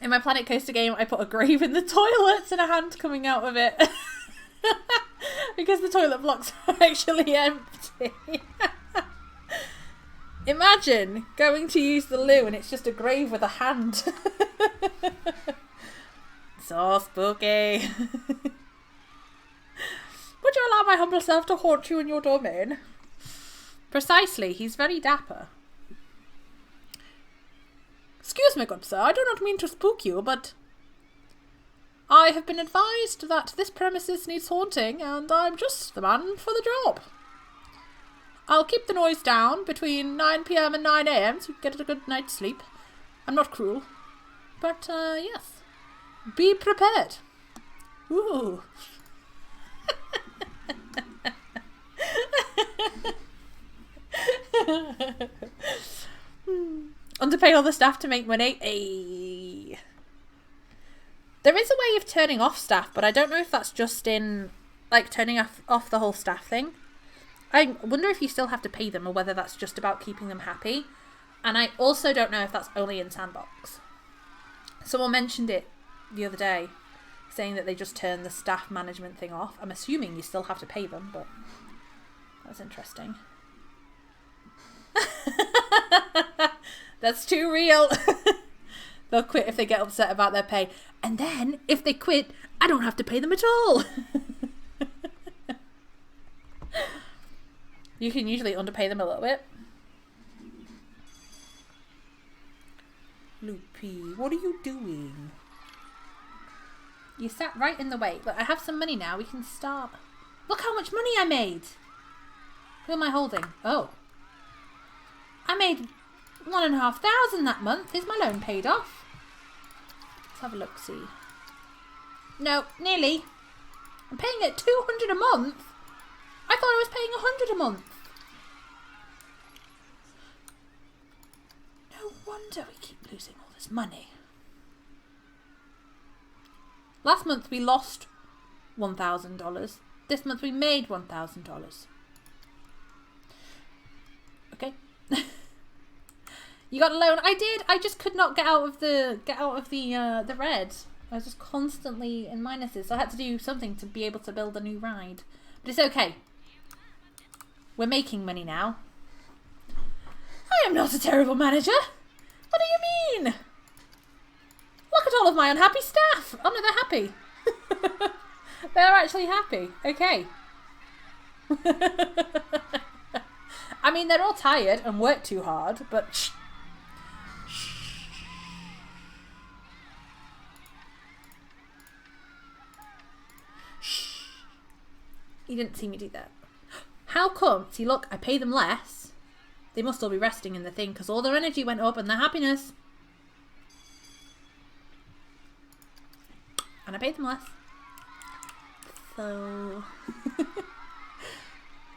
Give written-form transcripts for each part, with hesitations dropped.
In my Planet Coaster game, I put a grave in the toilets and a hand coming out of it. Because the toilet blocks are actually empty. Imagine going to use the loo and it's just a grave with a hand. So spooky. Would you allow my humble self to haunt you in your domain? Precisely, he's very dapper. Excuse me, good sir, I do not mean to spook you, but I have been advised that this premises needs haunting, and I'm just the man for the job. I'll keep the noise down between 9 PM and 9 AM so you get a good night's sleep. I'm not cruel, but yes, be prepared. Ooh. Underpay all the staff to make money. Ay. There is a way of turning off staff, but I don't know if that's just in, like, turning off the whole staff thing. I wonder if you still have to pay them or whether that's just about keeping them happy. And I also don't know if that's only in Sandbox. Someone mentioned it the other day, saying that they just turned the staff management thing off. I'm assuming you still have to pay them, but that's interesting. That's too real. They'll quit if they get upset about their pay. And then, if they quit, I don't have to pay them at all. You can usually underpay them a little bit. Loopy, what are you doing? You sat right in the way. Look, I have some money now. We can start. Look how much money I made. Who am I holding? Oh. I made 1,500 that month. Is my loan paid off? Let's have a look, see. No, nearly. I'm paying it 200 a month. I thought I was paying 100 a month. No wonder we keep losing all this money. Last month we lost $1,000. This month we made $1,000. Okay. You got a loan. I did. I just could not get out of the red. I was just constantly in minuses. So I had to do something to be able to build a new ride. But it's okay. We're making money now. I am not a terrible manager. What do you mean? Look at all of my unhappy staff. Oh no, they're happy. They're actually happy. Okay. I mean, they're all tired and work too hard, but shh. Shh. You didn't see me do that. How come? See, look, I pay them less. They must all be resting in the thing because all their energy went up and their happiness. And I paid them less. So...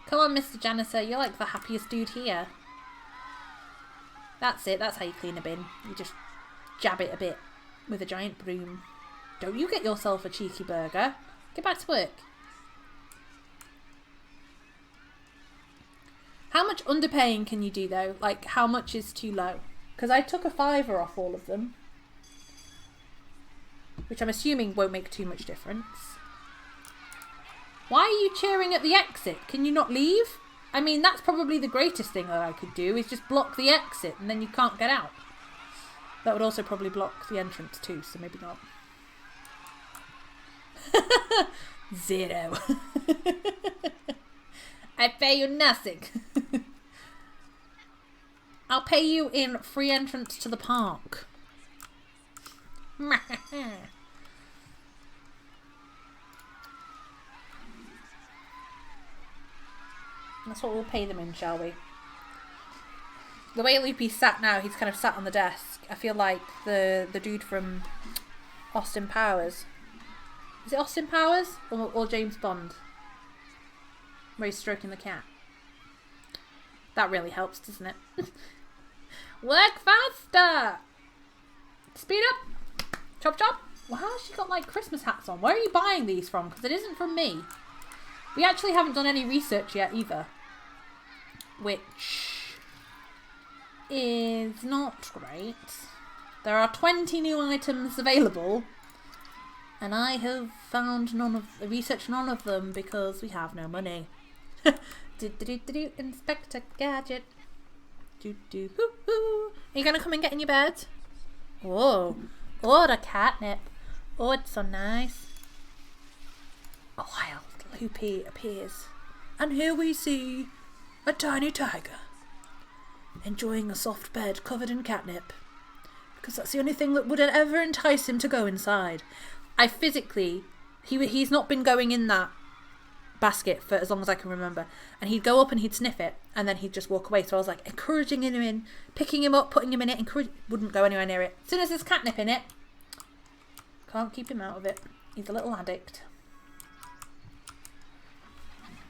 Come on, Mr. Janitor, you're like the happiest dude here. That's it, that's how you clean a bin. You just jab it a bit with a giant broom. Don't you get yourself a cheeky burger. Get back to work. How much underpaying can you do though? Like, how much is too low? Because I took a $5 off all of them. Which I'm assuming won't make too much difference. Why are you cheering at the exit? Can you not leave? I mean, that's probably the greatest thing that I could do, is just block the exit and then you can't get out. That would also probably block the entrance too, so maybe not. 0. I pay you nothing. I'll pay you in free entrance to the park. That's what we'll pay them in, shall we? The way Loopy's sat now, he's kind of sat on the desk. I feel like the dude from Austin Powers. Is it Austin Powers? Or James Bond? Where he's stroking the cat. That really helps, doesn't it? Work faster! Speed up! Chop chop! Well, how has she got like Christmas hats on? Where are you buying these from? Because it isn't from me. We actually haven't done any research yet either. Which is not great. There are 20 new items available, and I have found researched none of them because we have no money. Inspector Gadget. Are you gonna come and get in your bed? Oh, the catnip. Oh, it's so nice. A wild Loopy appears, and here we see a tiny tiger enjoying a soft bed covered in catnip, because that's the only thing that would ever entice him to go inside. He's not been going in that basket for as long as I can remember, and he'd go up and he'd sniff it, and then he'd just walk away. So I was like encouraging him in, picking him up, putting him in it, wouldn't go anywhere near it. As soon as there's catnip in it, can't keep him out of it. He's a little addict.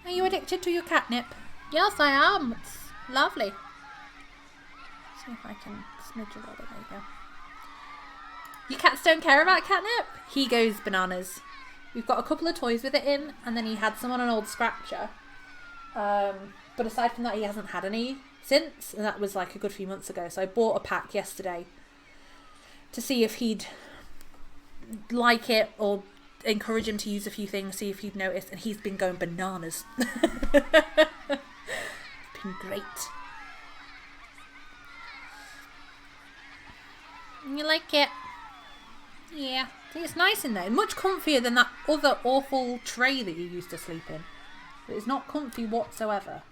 Are you addicted to your catnip? Yes, I am. It's lovely. See if I can smidge a little bit. There you go. Your cats don't care about catnip? He goes bananas. We've got a couple of toys with it in, and then he had some on an old scratcher. But aside from that, he hasn't had any since, and that was like a good few months ago. So I bought a pack yesterday to see if he'd like it or encourage him to use a few things, see if he'd notice, and he's been going bananas. It's been great. You like it? Yeah. See, it's nice in there. Much comfier than that other awful tray that you used to sleep in. But it's not comfy whatsoever.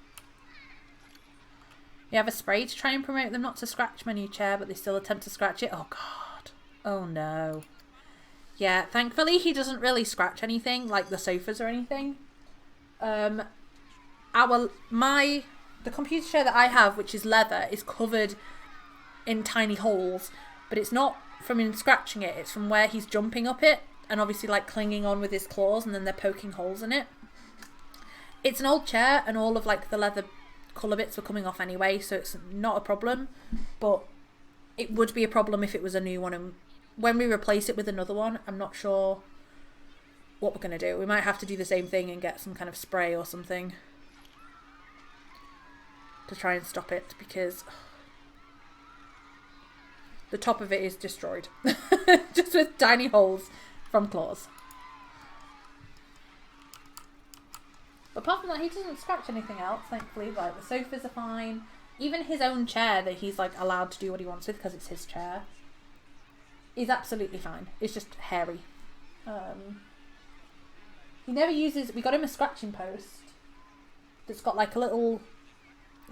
You have a spray to try and promote them not to scratch my new chair, but they still attempt to scratch it. Oh, God. Oh, no. Yeah, thankfully he doesn't really scratch anything, like the sofas or anything. The computer chair that I have, which is leather, is covered in tiny holes, but it's not from him scratching it, it's from where he's jumping up it and obviously like clinging on with his claws, and then they're poking holes in it. It's an old chair and all of like the leather colour bits were coming off anyway, so it's not a problem, but it would be a problem if it was a new one, and when we replace it with another one, I'm not sure what we're going to do. We might have to do the same thing and get some kind of spray or something to try and stop it, because the top of it is destroyed. Just with tiny holes from claws. But apart from that, he doesn't scratch anything else, thankfully. Like, the sofas are fine. Even his own chair that he's like allowed to do what he wants with because it's his chair is absolutely fine. It's just hairy. He never uses... We got him a scratching post that's got like a little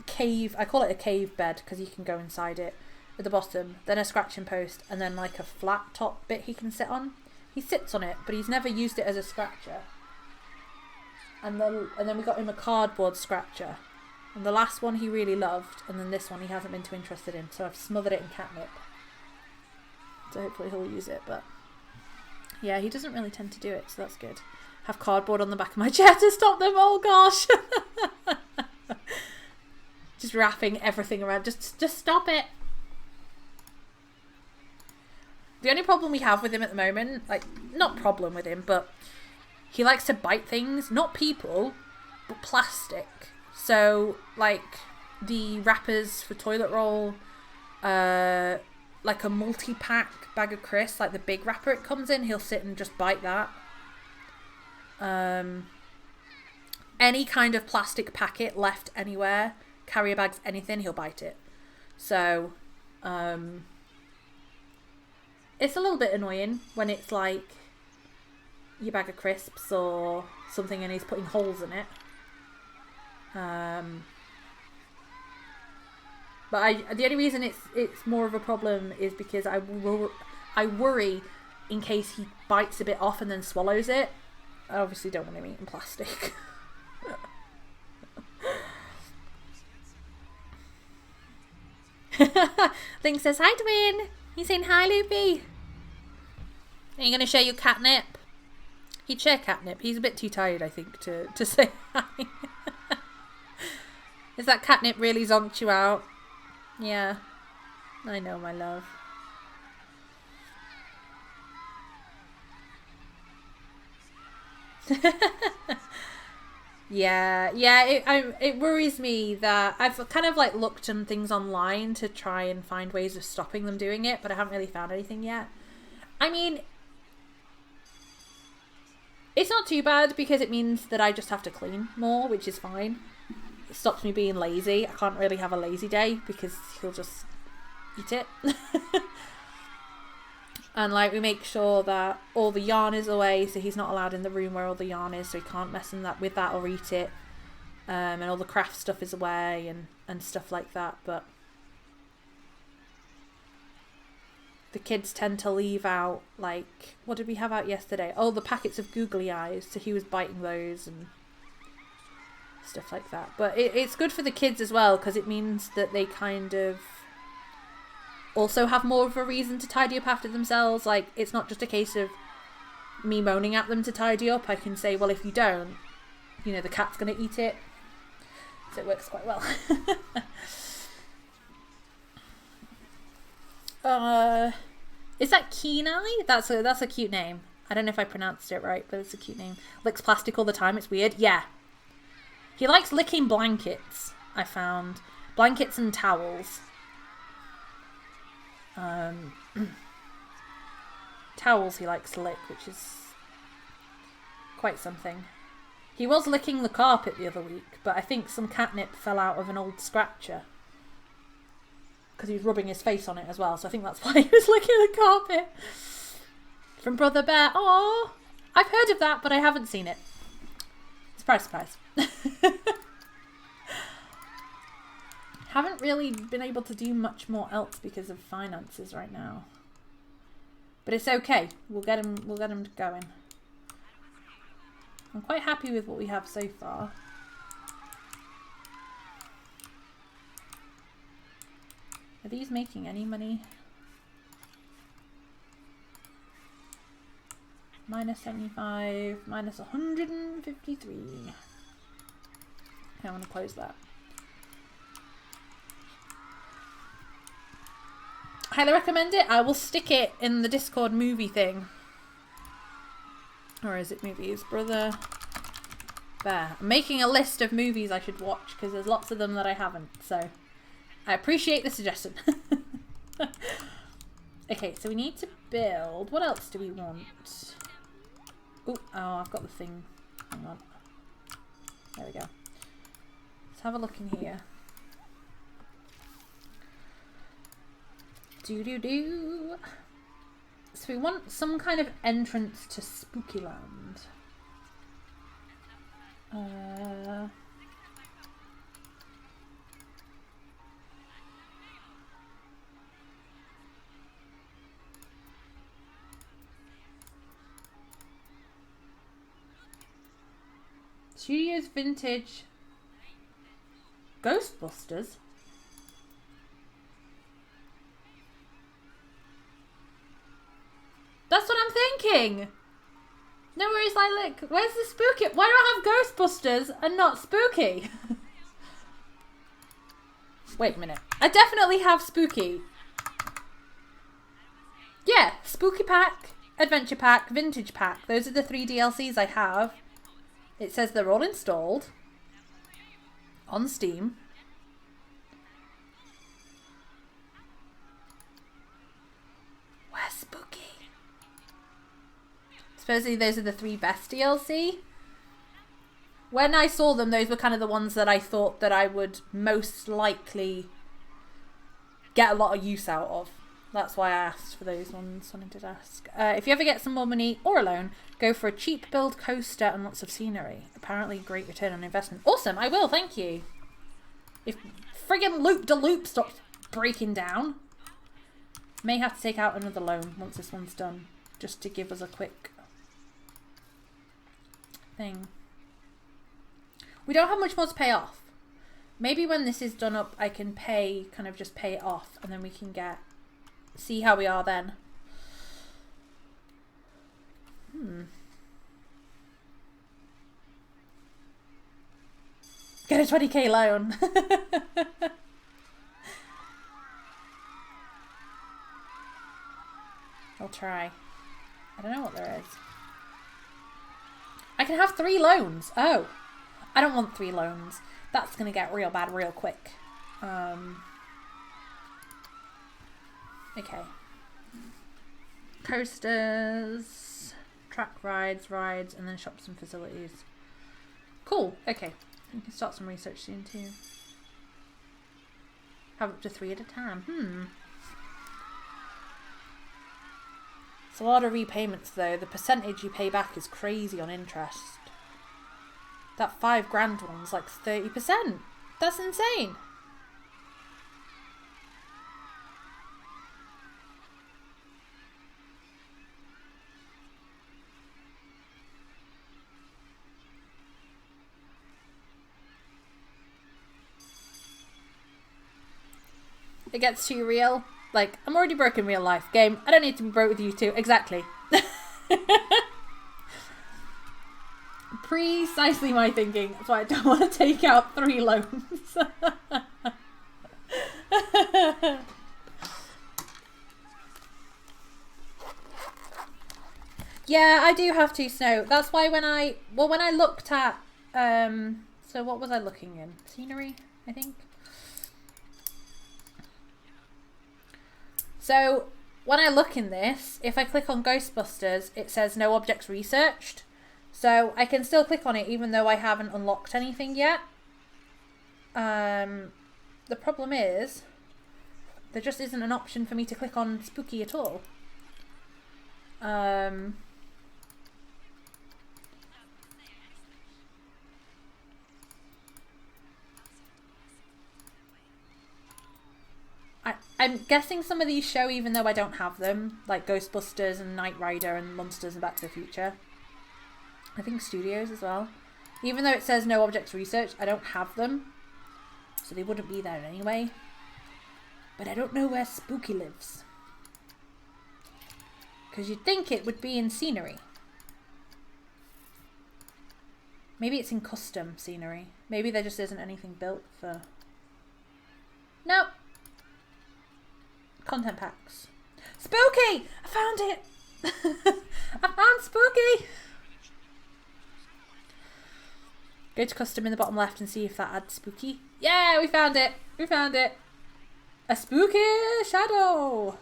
cave... I call it a cave bed because you can go inside it at the bottom. Then a scratching post and then like a flat top bit he can sit on. He sits on it, but he's never used it as a scratcher. And then we got him a cardboard scratcher. And the last one he really loved, and then this one he hasn't been too interested in. So I've smothered it in catnip. So hopefully he'll use it, but yeah, he doesn't really tend to do it, so that's good. Have cardboard on the back of my chair to stop them. Oh gosh. Just wrapping everything around. Just stop it. The only problem we have with him at the moment, like, not problem with him, but he likes to bite things, not people, but plastic. So, like, the wrappers for toilet roll, like a multi-pack bag of crisps, like the big wrapper it comes in, he'll sit and just bite that. Any kind of plastic packet left anywhere, carrier bags, anything, he'll bite it. So, it's a little bit annoying when it's like your bag of crisps or something and he's putting holes in it. But the only reason it's more of a problem is because I worry in case he bites a bit off and then swallows it. I obviously don't want him eating plastic. Link says, hi Dwayne. He's saying hi Loopy. Are you going to share your catnip? He'd share catnip. He's a bit too tired, I think, to say hi. Is that catnip really zonked you out? Yeah. I know, my love. Yeah, it worries me that I've kind of like looked on things online to try and find ways of stopping them doing it, but I haven't really found anything yet. I mean, it's not too bad because it means that I just have to clean more, which is fine. It stops me being lazy. I can't really have a lazy day because he'll just eat it. And like we make sure that all the yarn is away, so he's not allowed in the room where all the yarn is, so he can't mess with that or eat it. And all the craft stuff is away and stuff like that. But the kids tend to leave out, like, what did we have out yesterday? Oh, the packets of googly eyes. So he was biting those and stuff like that. But it's good for the kids as well because it means that they kind of also have more of a reason to tidy up after themselves. Like, it's not just a case of me moaning at them to tidy up. I can say, well, if you don't, you know, the cat's going to eat it. So it works quite well. Is that Keeneye? That's a cute name. I don't know if I pronounced it right, but it's a cute name. Licks plastic all the time. It's weird. Yeah. He likes licking blankets, I found. Blankets and towels. Towels he likes to lick, which is quite something. He was licking the carpet the other week, but I think some catnip fell out of an old scratcher because he was rubbing his face on it as well, so I think that's why he was licking the carpet. From Brother Bear. Oh, I've heard of that, but I haven't seen it. Surprise, surprise. Haven't really been able to do much more else because of finances right now. But it's okay. We'll get him going. I'm quite happy with what we have so far. Are these making any money? Minus 75, minus 153. Okay, I want to close that. Highly recommend it. I will stick it in the Discord movie thing. Or is it movies? Brother Bear. I'm making a list of movies I should watch because there's lots of them that I haven't. So I appreciate the suggestion. Okay, so we need to build. What else do we want? Ooh, oh, I've got the thing. Hang on. There we go. Let's have a look in here. Do. So we want some kind of entrance to Spookyland. Studios Vintage Ghostbusters. That's what I'm thinking. No worries, Lilac. Where's the spooky? Why do I have Ghostbusters and not spooky? Wait a minute. I definitely have spooky. Yeah, spooky pack, adventure pack, vintage pack. Those are the 3 DLCs I have. It says they're all installed on Steam. Where's spooky? Supposedly those are the 3 best DLC. When I saw them, those were kind of the ones that I thought that I would most likely get a lot of use out of. That's why I asked for those ones when I did ask. If you ever get some more money or a loan, go for a cheap build coaster and lots of scenery. Apparently great return on investment. Awesome, I will, thank you. If friggin' loop-de-loop stops breaking down, may have to take out another loan once this one's done, just to give us a quick thing. We don't have much more to pay off. Maybe when this is done up, I can pay, kind of just pay it off, and then we can see how we are then. Get a 20k loan. I'll try. I don't know what there is. I can have 3 loans. Oh. I don't want 3 loans. That's going to get real bad real quick. Okay. Coasters, track rides, and then shops and facilities. Cool. Okay. We can start some research soon too. Have up to 3 at a time. It's a lot of repayments though. The percentage you pay back is crazy on interest. That $5,000 one's like 30%. That's insane. It gets too real. Like, I'm already broke in real life. Game, I don't need to be broke with you too. Exactly. Precisely my thinking. That's why I don't want to take out 3 loans. Yeah, I do have to, Snow. That's why when I looked at, so what was I looking in? Scenery, I think. So when I look in this, if I click on Ghostbusters, it says no objects researched. So I can still click on it even though I haven't unlocked anything yet. The problem is there just isn't an option for me to click on spooky at all. I'm guessing some of these show even though I don't have them, like Ghostbusters and Knight Rider and Monsters and Back to the Future. I think Studios as well. Even though it says no objects researched, I don't have them. So they wouldn't be there anyway. But I don't know where Spooky lives. Because you'd think it would be in scenery. Maybe it's in custom scenery. Maybe there just isn't anything built for... Nope. Content packs. Spooky! I found it! I found Spooky! Go to custom in the bottom left and see if that adds Spooky. Yeah, we found it! We found it! A spooky shadow!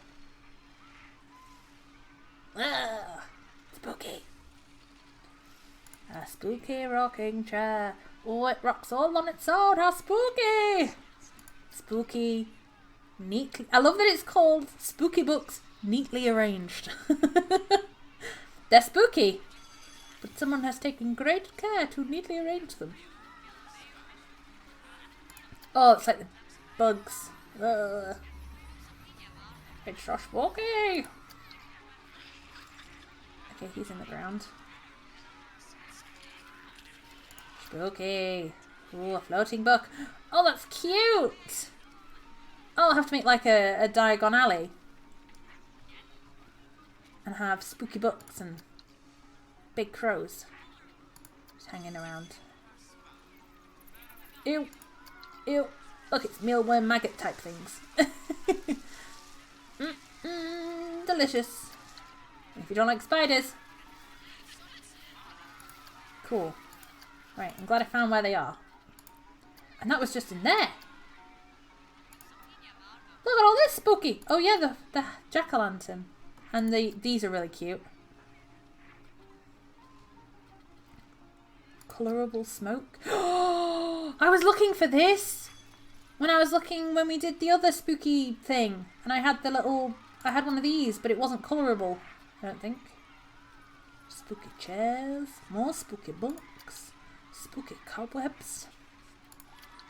Spooky. A spooky rocking chair. Oh, it rocks all on its own. How spooky! Spooky. Neatly. I love that it's called Spooky Books Neatly Arranged. They're spooky, but someone has taken great care to neatly arrange them. Oh, it's like the bugs. Ugh. It's so spooky. Okay, he's in the ground. Spooky. Ooh, a floating book. Oh, that's cute. Oh, I'll have to make like a Diagon Alley. And have spooky books and big crows just hanging around. Ew. Ew. Look, it's mealworm maggot type things. Delicious. If you don't like spiders. Cool. Right, I'm glad I found where they are. And that was just in there. Look at all this spooky. Oh yeah, the jack-o'-lantern. And these are really cute. Colorable smoke. Oh, I was looking for this when we did the other spooky thing. And I had I had one of these, but it wasn't colorable, I don't think. Spooky chairs, more spooky books, spooky cobwebs,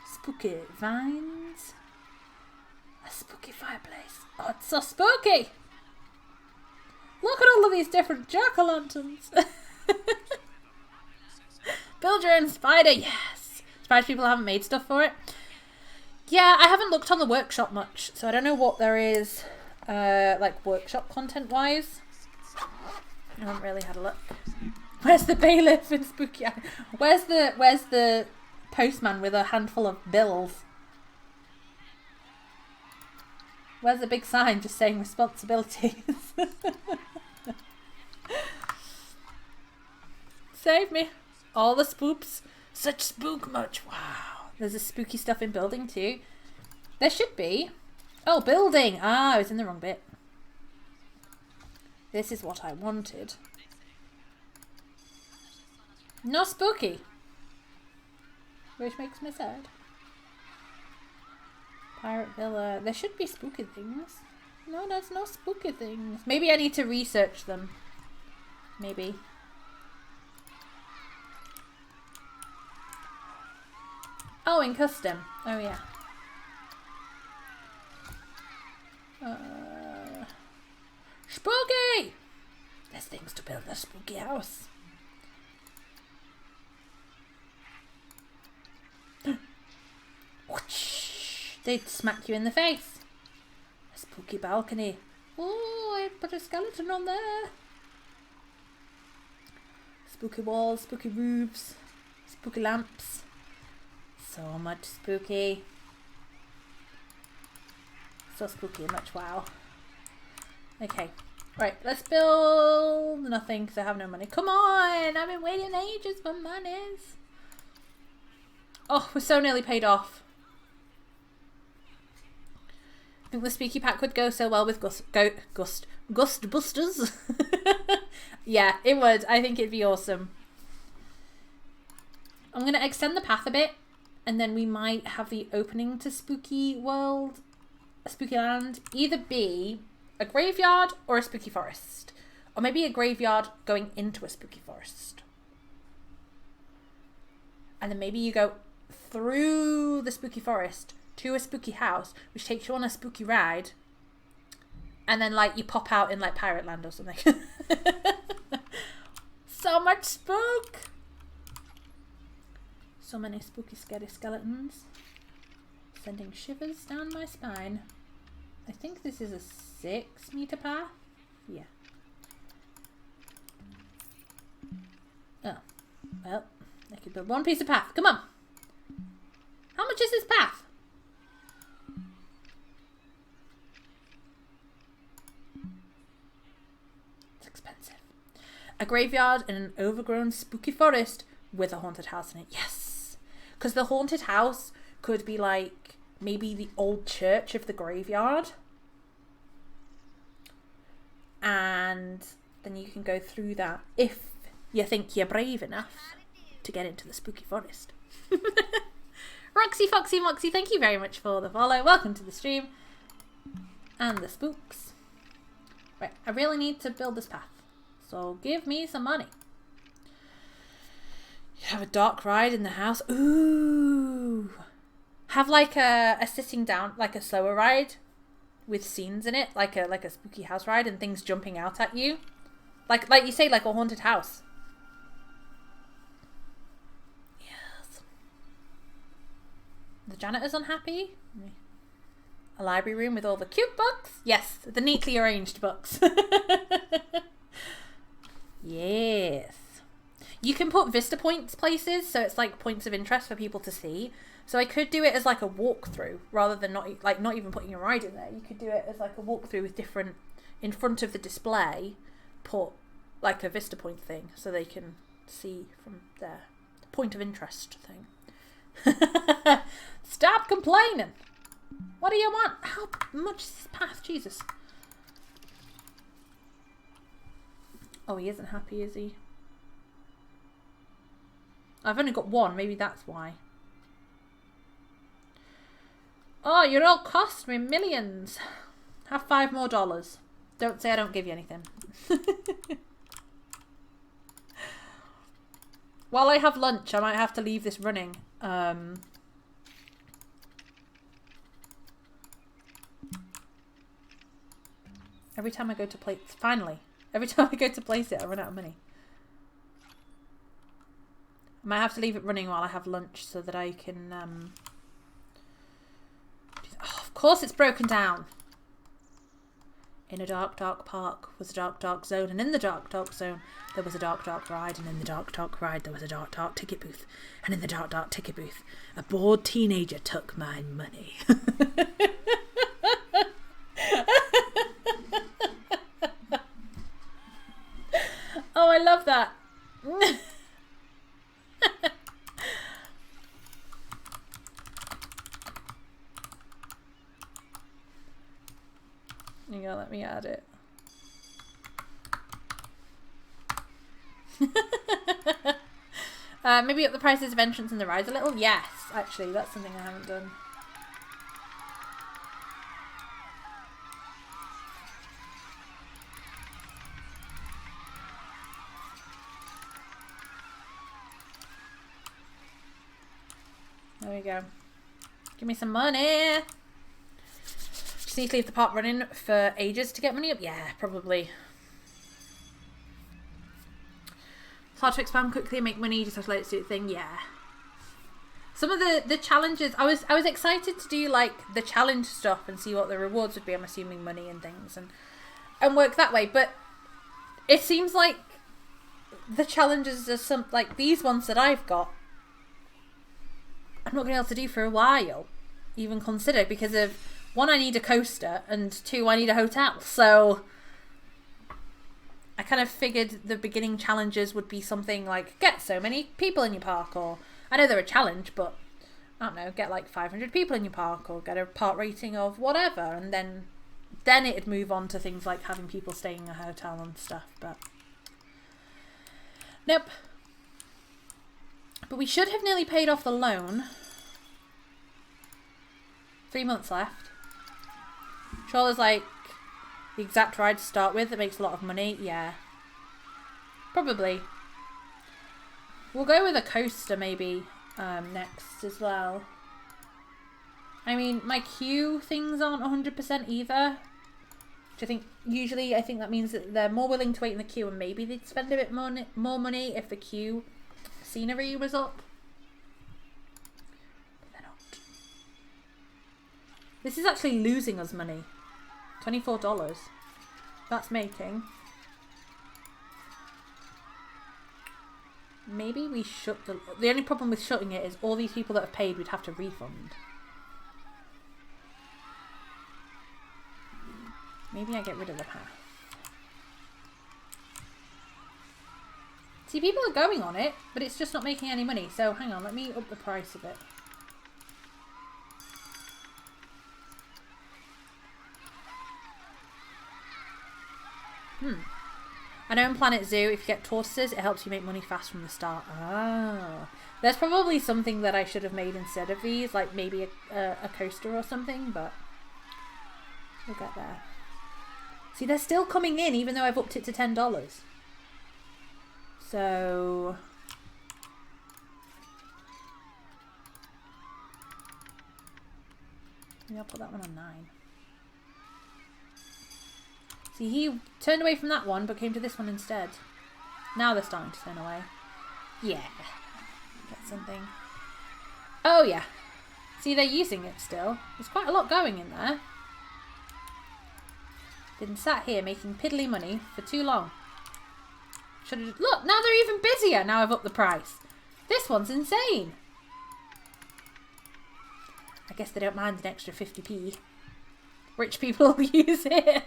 spooky vines. A spooky fireplace. Oh, it's so spooky! Look at all of these different jack-o'-lanterns. Build your own spider, yes! Surprised people haven't made stuff for it. Yeah, I haven't looked on the workshop much, so I don't know what there is, like workshop content-wise. I haven't really had a look. Where's the bailiff in Spooky? Where's the postman with a handful of bills? Where's the big sign just saying responsibilities? Save me. All the spoops. Such spook much. Wow. There's a spooky stuff in building too. There should be. Oh, building. Ah, I was in the wrong bit. This is what I wanted. No spooky. Which makes me sad. Pirate Villa. There should be spooky things. No, there's no spooky things. Maybe I need to research them. Maybe. Oh, in custom. Oh, yeah. Spooky! There's things to build a spooky house. They'd smack you in the face. A spooky balcony. Oh, I put a skeleton on there. Spooky walls, spooky roofs, spooky lamps. So much spooky. So spooky, much wow. Okay, right, let's build nothing because I have no money. Come on, I've been waiting ages for monies. Oh, we're so nearly paid off. I think the spooky pack would go so well with Gust Busters. Yeah, it would. I think it'd be awesome. I'm going to extend the path a bit, and then we might have the opening to Spooky World, Spooky Land, either be a graveyard or a spooky forest. Or maybe a graveyard going into a spooky forest. And then maybe you go through the spooky forest to a spooky house, which takes you on a spooky ride, and then like you pop out in like Pirate Land or something. So much spook! So many spooky scary skeletons. Sending shivers down my spine. I think this is a 6-meter path. Yeah. Oh. Well, I could build one piece of path. Come on! How much is this path? It's expensive. A graveyard in an overgrown spooky forest with a haunted house in it. Yes! Because the haunted house could be like maybe the old church of the graveyard. And then you can go through that if you think you're brave enough to get into the spooky forest. Roxy Foxy Moxy, thank you very much for the follow. Welcome to the stream. And the spooks. Right, I really need to build this path. So give me some money. You have a dark ride in the house. Ooh. Have like a sitting down, like a slower ride with scenes in it, like a spooky house ride and things jumping out at you. Like you say, like a haunted house. Yes. The janitor's unhappy. A library room with all the cute books. Yes, the neatly arranged books. Yes. You can put vista points places, so it's like points of interest for people to see. So I could do it as like a walkthrough rather than not even putting a ride in there. You could do it as like a walkthrough with different, in front of the display, put like a vista point thing so they can see from their point of interest thing. Stop complaining. What do you want? How much is this path? Jesus. Oh, he isn't happy, is he? I've only got one. Maybe that's why. Oh, you're all cost me millions. Have $5 more. Don't say I don't give you anything. While I have lunch, I might have to leave this running. Every time I go to place... Finally. Every time I go to place it, I run out of money. I might have to leave it running while I have lunch so that I can... Oh, of course it's broken down. In a dark, dark park was a dark, dark zone. And in the dark, dark zone, there was a dark, dark ride. And in the dark, dark ride, there was a dark, dark ticket booth. And in the dark, dark ticket booth, a bored teenager took my money. Oh, I love that. Maybe up the prices of entrance and the rides a little? Yes, actually, that's something I haven't done. There we go. Give me some money. Just need to leave the park running for ages to get money up? Yeah, probably. It's hard to expand quickly and make money, you just have to let it do the thing. Yeah. Some of the challenges, I was excited to do like the challenge stuff and see what the rewards would be. I'm assuming money and things and work that way. But it seems like the challenges are some, like these ones that I've got, I'm not going to be able to do for a while, even consider, because of one, I need a coaster, and two, I need a hotel. So I kind of figured the beginning challenges would be something like get so many people in your park, or I know they're a challenge, but I don't know, get like 500 people in your park, or get a park rating of whatever, and then it'd move on to things like having people staying in a hotel and stuff. But nope. But we should have nearly paid off the loan. 3 months left. Sure, there's like the exact ride to start with that makes a lot of money. Yeah. Probably. We'll go with a coaster maybe next as well. I mean, my queue things aren't 100% either. Which I think, usually I think that means that they're more willing to wait in the queue and maybe they'd spend a bit more money if the queue scenery was up. But they're not. This is actually losing us money. $24. That's making. Maybe we shut the only problem with shutting it is all these people that have paid we'd have to refund. Maybe I get rid of the path. See, people are going on it, but it's just not making any money. So hang on, let me up the price a bit. I know in Planet Zoo, if you get tortoises, it helps you make money fast from the start. Ah. There's probably something that I should have made instead of these, like maybe a coaster or something, but we'll get there. See, they're still coming in, even though I've upped it to $10. So maybe I'll put that one on 9. See, he turned away from that one, but came to this one instead. Now they're starting to turn away. Yeah. Get something. Oh, yeah. See, they're using it still. There's quite a lot going in there. Been sat here making piddly money for too long. Should have... Look, now they're even busier now I've upped the price. This one's insane. I guess they don't mind an extra 50p. Rich people use it.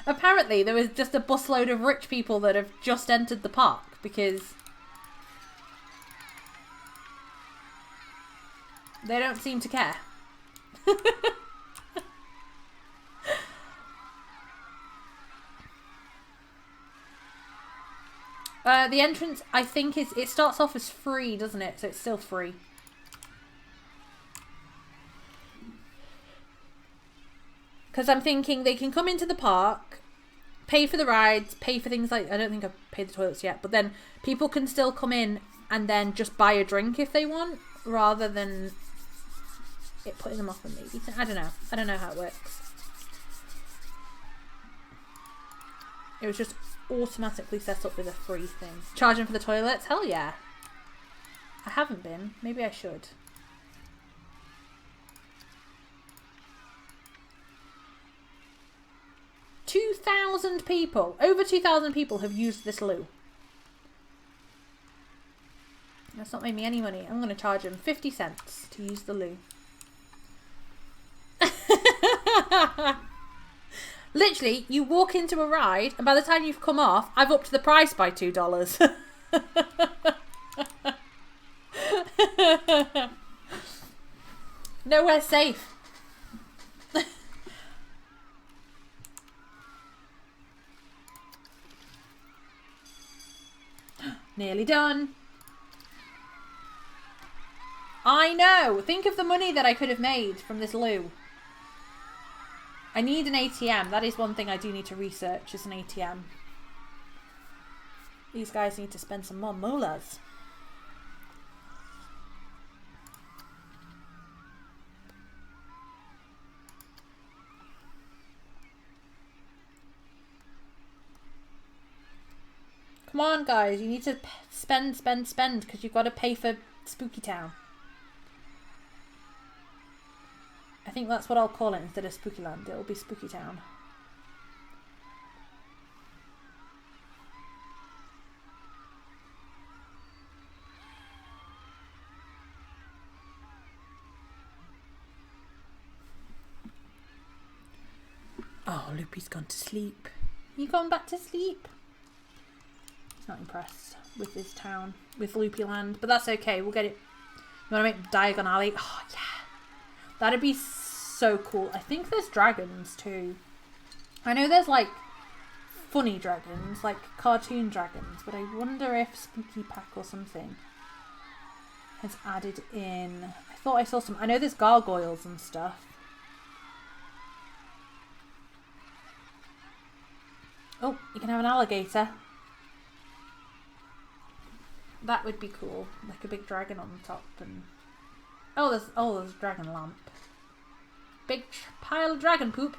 Apparently, there was just a busload of rich people that have just entered the park because they don't seem to care. The entrance, I think, it starts off as free, doesn't it? So it's still free. Because I'm thinking they can come into the park, pay for the rides, pay for things like... I don't think I've paid the toilets yet. But then people can still come in and then just buy a drink if they want. Rather than it putting them off and maybe... I don't know. I don't know how it works. It was just automatically set up with a free thing. Charging for the toilets? Hell yeah. I haven't been. Maybe I should. $2,000 people, over 2,000 people have used this loo. That's not made me any money. I'm going to charge them 50 cents to use the loo. Literally, you walk into a ride, and by the time you've come off, I've upped the price by $2. Nowhere safe. Nearly done. I know. Think of the money that I could have made from this loo. I need an ATM. That is one thing I do need to research, is an ATM. These guys need to spend some more molas. Come on, guys. You need to spend, because you've got to pay for Spooky Town. I think that's what I'll call it instead of Spooky Land. It'll be Spooky Town. Oh, Loopy's gone to sleep. You gone back to sleep? He's not impressed with his town, with Loopy Land, but that's okay. We'll get it. You want to make Diagon Alley? Oh, yeah. That'd be so cool. I think there's dragons too. I know there's like funny dragons, like cartoon dragons, but I wonder if Spooky Pack or something has added in. I thought I saw some. I know there's gargoyles and stuff. Oh, you can have an alligator. That would be cool. Like a big dragon on the top. And there's a dragon lamp. Big pile of dragon poop.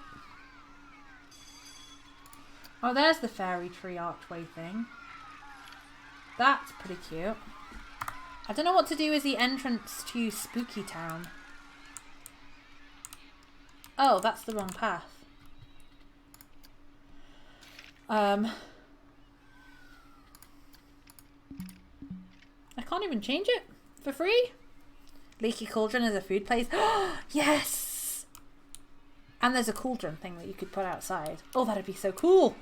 Oh, there's the fairy tree archway thing. That's pretty cute. I don't know what to do as the entrance to Spooky Town. Oh, that's the wrong path. I can't even change it for free. Leaky Cauldron is a food place. Yes! And there's a cauldron thing that you could put outside. Oh, that'd be so cool.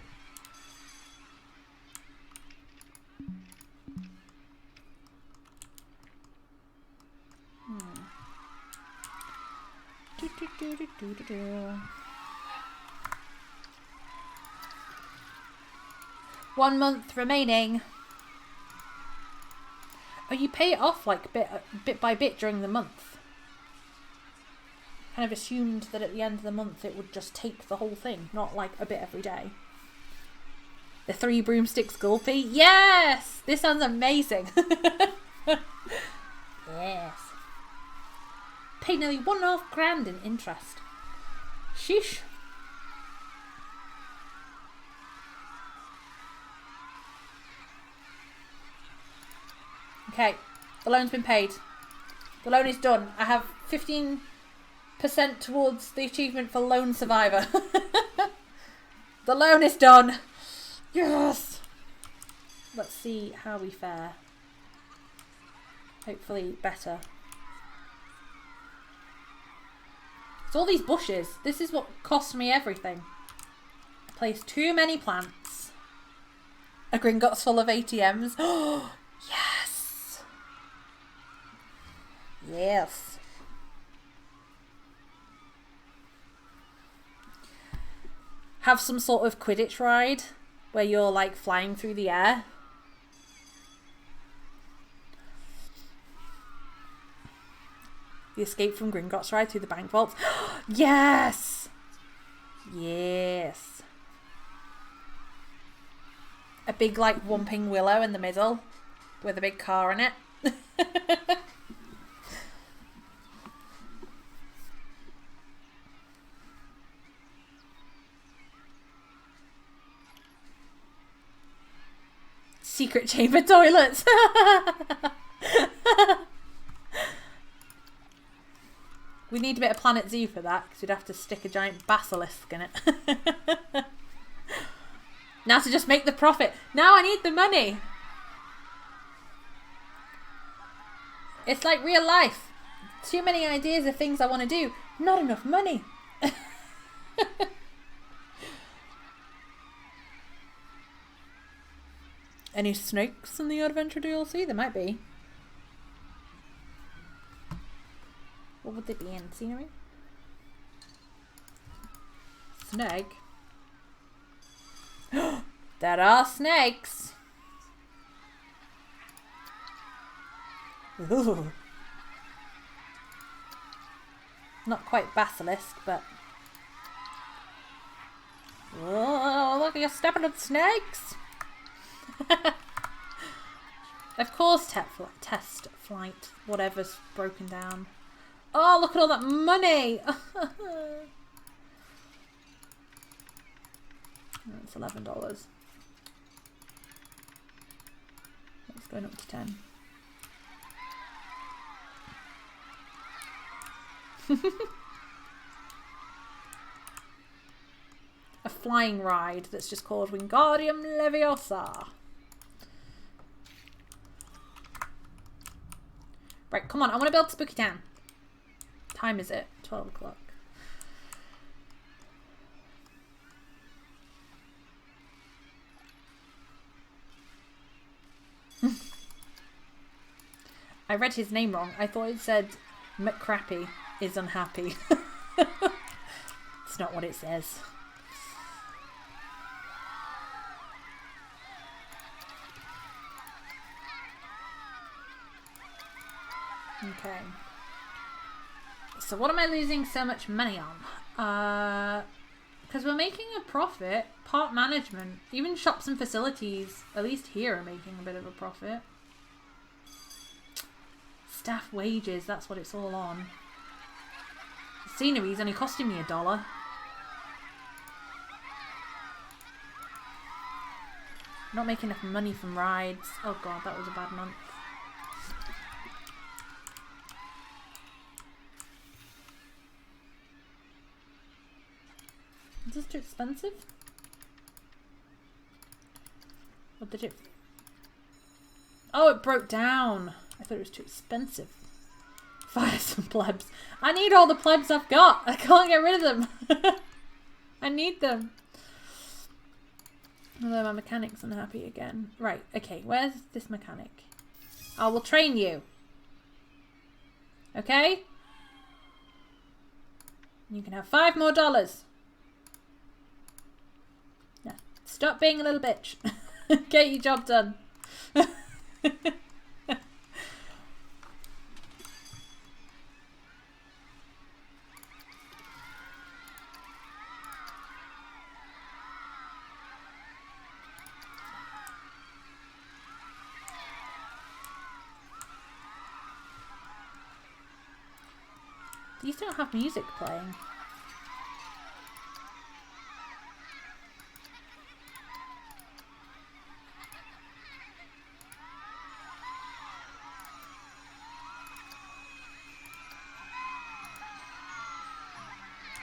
One month remaining. Oh, you pay it off like bit by bit during the month. Kind of assumed that at the end of the month it would just take the whole thing, not like a bit every day. The 3 broomsticks gulpy. Yes! This sounds amazing. Yes. Paid nearly $1.5 grand in interest. Sheesh. Okay, the loan's been paid. The loan is done. I have 15% towards the achievement for Lone Survivor. The loan is done. Yes. Let's see how we fare. Hopefully better. It's all these bushes. This is what cost me everything. I placed too many plants. A Gringotts full of ATMs. Oh, yes. Yes. Have some sort of Quidditch ride where you're like flying through the air. The Escape from Gringotts ride through the bank vaults. Yes! Yes. A big like Whomping Willow in the middle with a big car in it. Secret chamber toilets. We need a bit of Planet Zoo for that, because we'd have to stick a giant basilisk in it. Now to just make the profit. Now I need the money. It's like real life. Too many ideas of things I want to do. Not enough money. Any snakes in the Adventure DLC? There might be. What would they be in? Scenery? Snake? There are snakes! Ooh. Not quite basilisk, but... Oh, look, you're stepping on snakes! Of course, test flight, whatever's broken down. Oh, look at all that money! That's $11. It's going up to 10. A flying ride that's just called Wingardium Leviosa. Right, come on, I want to build Spooky Town. Time is it? 12 o'clock. I read his name wrong. I thought it said McCrappy is unhappy. It's not what it says. Okay. So what am I losing so much money on? Because we're making a profit. Park management, even shops and facilities, at least here, are making a bit of a profit. Staff wages, that's what it's all on. The scenery's only costing me $1. Not making enough money from rides. Oh god, that was a bad month. Is this too expensive? What did it... Oh, it broke down. I thought it was too expensive. Fire some plebs. I need all the plebs I've got. I can't get rid of them. I need them. Although my mechanic's unhappy again. Right, okay. Where's this mechanic? I will train you. Okay? You can have $5 more. Yeah. Stop being a little bitch. Get your job done. These don't have music playing.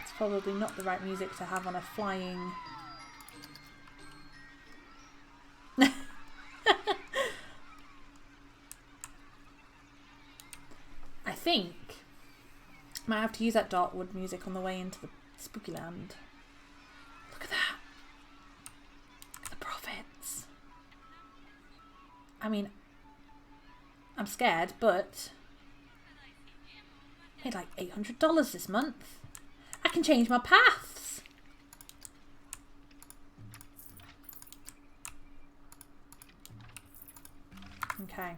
It's probably not the right music to have on a flying... I think might have to use that Darkwood music on the way into the Spooky Land. Look at that. Look at the profits. I mean, I'm scared, but I made like $800 this month. I can change my paths. Okay.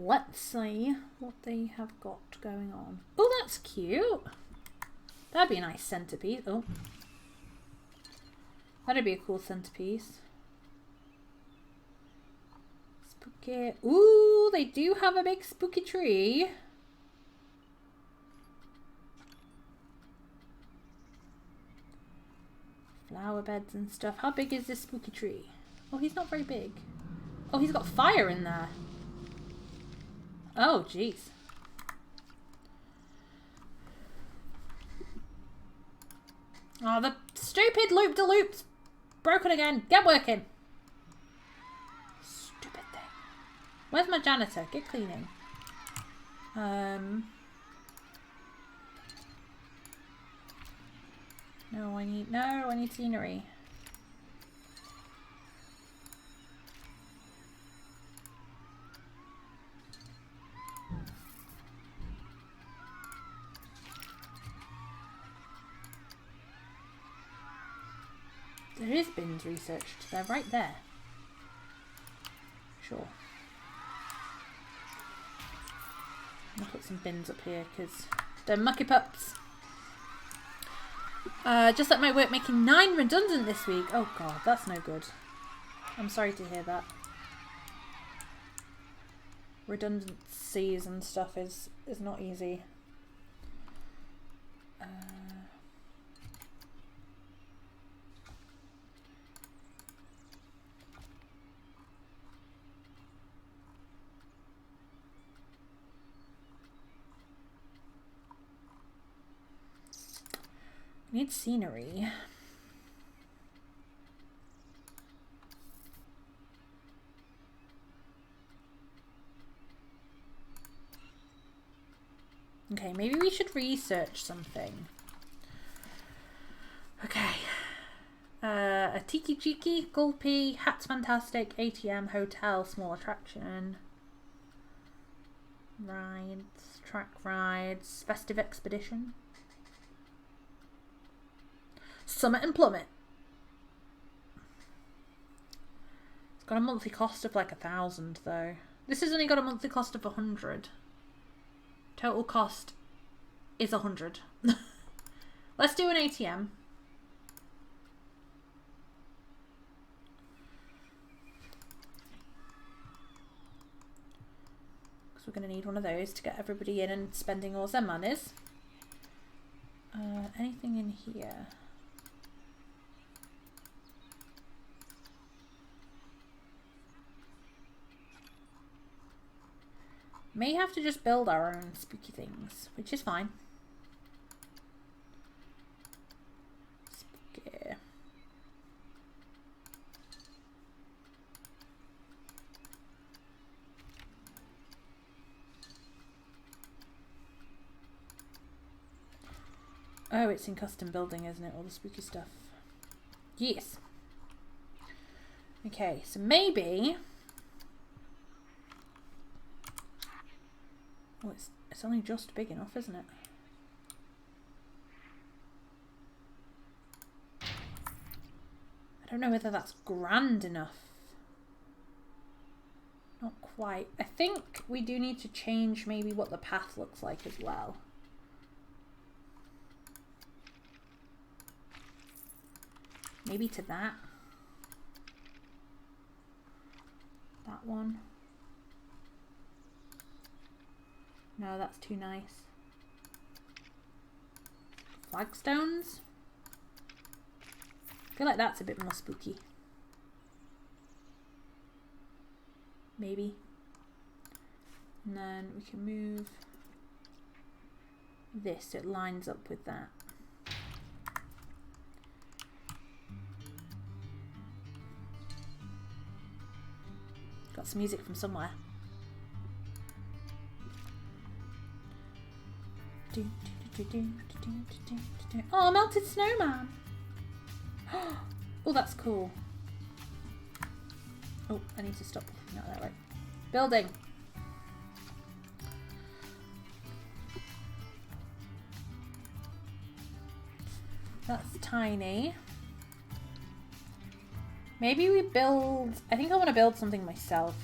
Let's see what they have got going on. Oh, that's cute. That'd be a nice centerpiece. Oh. That'd be a cool centerpiece. Spooky. Ooh, they do have a big spooky tree. Flower beds and stuff. How big is this spooky tree? Oh, he's not very big. Oh, he's got fire in there. Oh, jeez. Oh, the stupid loop-de-loop's broken again. Get working. Stupid thing. Where's my janitor? Get cleaning. No, I need scenery. There is bins researched. They're right there. Sure. I'll put some bins up here because they're mucky pups. Just like my work making 9 redundant this week. Oh god, that's no good. I'm sorry to hear that. Redundancies and stuff is not easy. Need scenery. Okay, maybe we should research something. Okay. A Tiki Chiki, Gulpy, Hat's Fantastic, ATM, Hotel, Small Attraction. Rides, track rides, Festive Expedition. Summit and Plummet. It's got a monthly cost of like 1,000 though. This has only got a monthly cost of 100. Total cost is 100. Let's do an ATM. Because we're going to need one of those to get everybody in and spending all their monies. Anything in here? May have to just build our own spooky things, which is fine. Spooky. Oh, it's in custom building, isn't it? All the spooky stuff. Yes. Okay, so maybe... Oh, it's only just big enough, isn't it? I don't know whether that's grand enough. Not quite. I think we do need to change maybe what the path looks like as well. Maybe to that. That one. No, that's too nice. Flagstones? I feel like that's a bit more spooky. Maybe. And then we can move this so it lines up with that. Got some music from somewhere. Oh, melted snowman. Oh, that's cool. Oh, I need to stop looking at that way. Building. That's tiny. Maybe we build... I think I want to build something myself.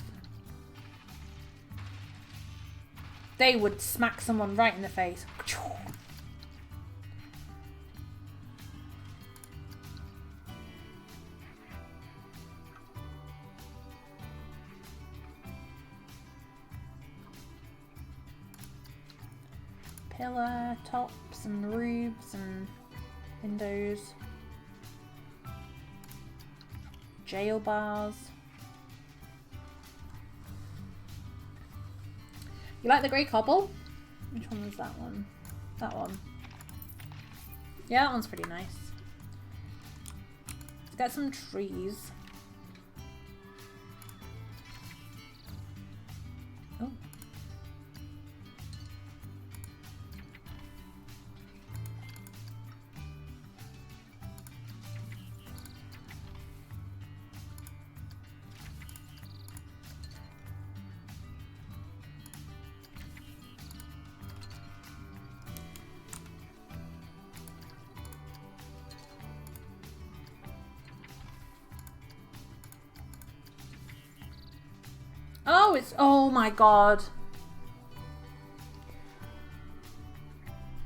They would smack someone right in the face. Pillar tops and roofs and windows. Jail bars. You like the grey cobble? Which one was that one? That one. Yeah, that one's pretty nice. Let's get some trees. Oh. Oh, it's... Oh my god.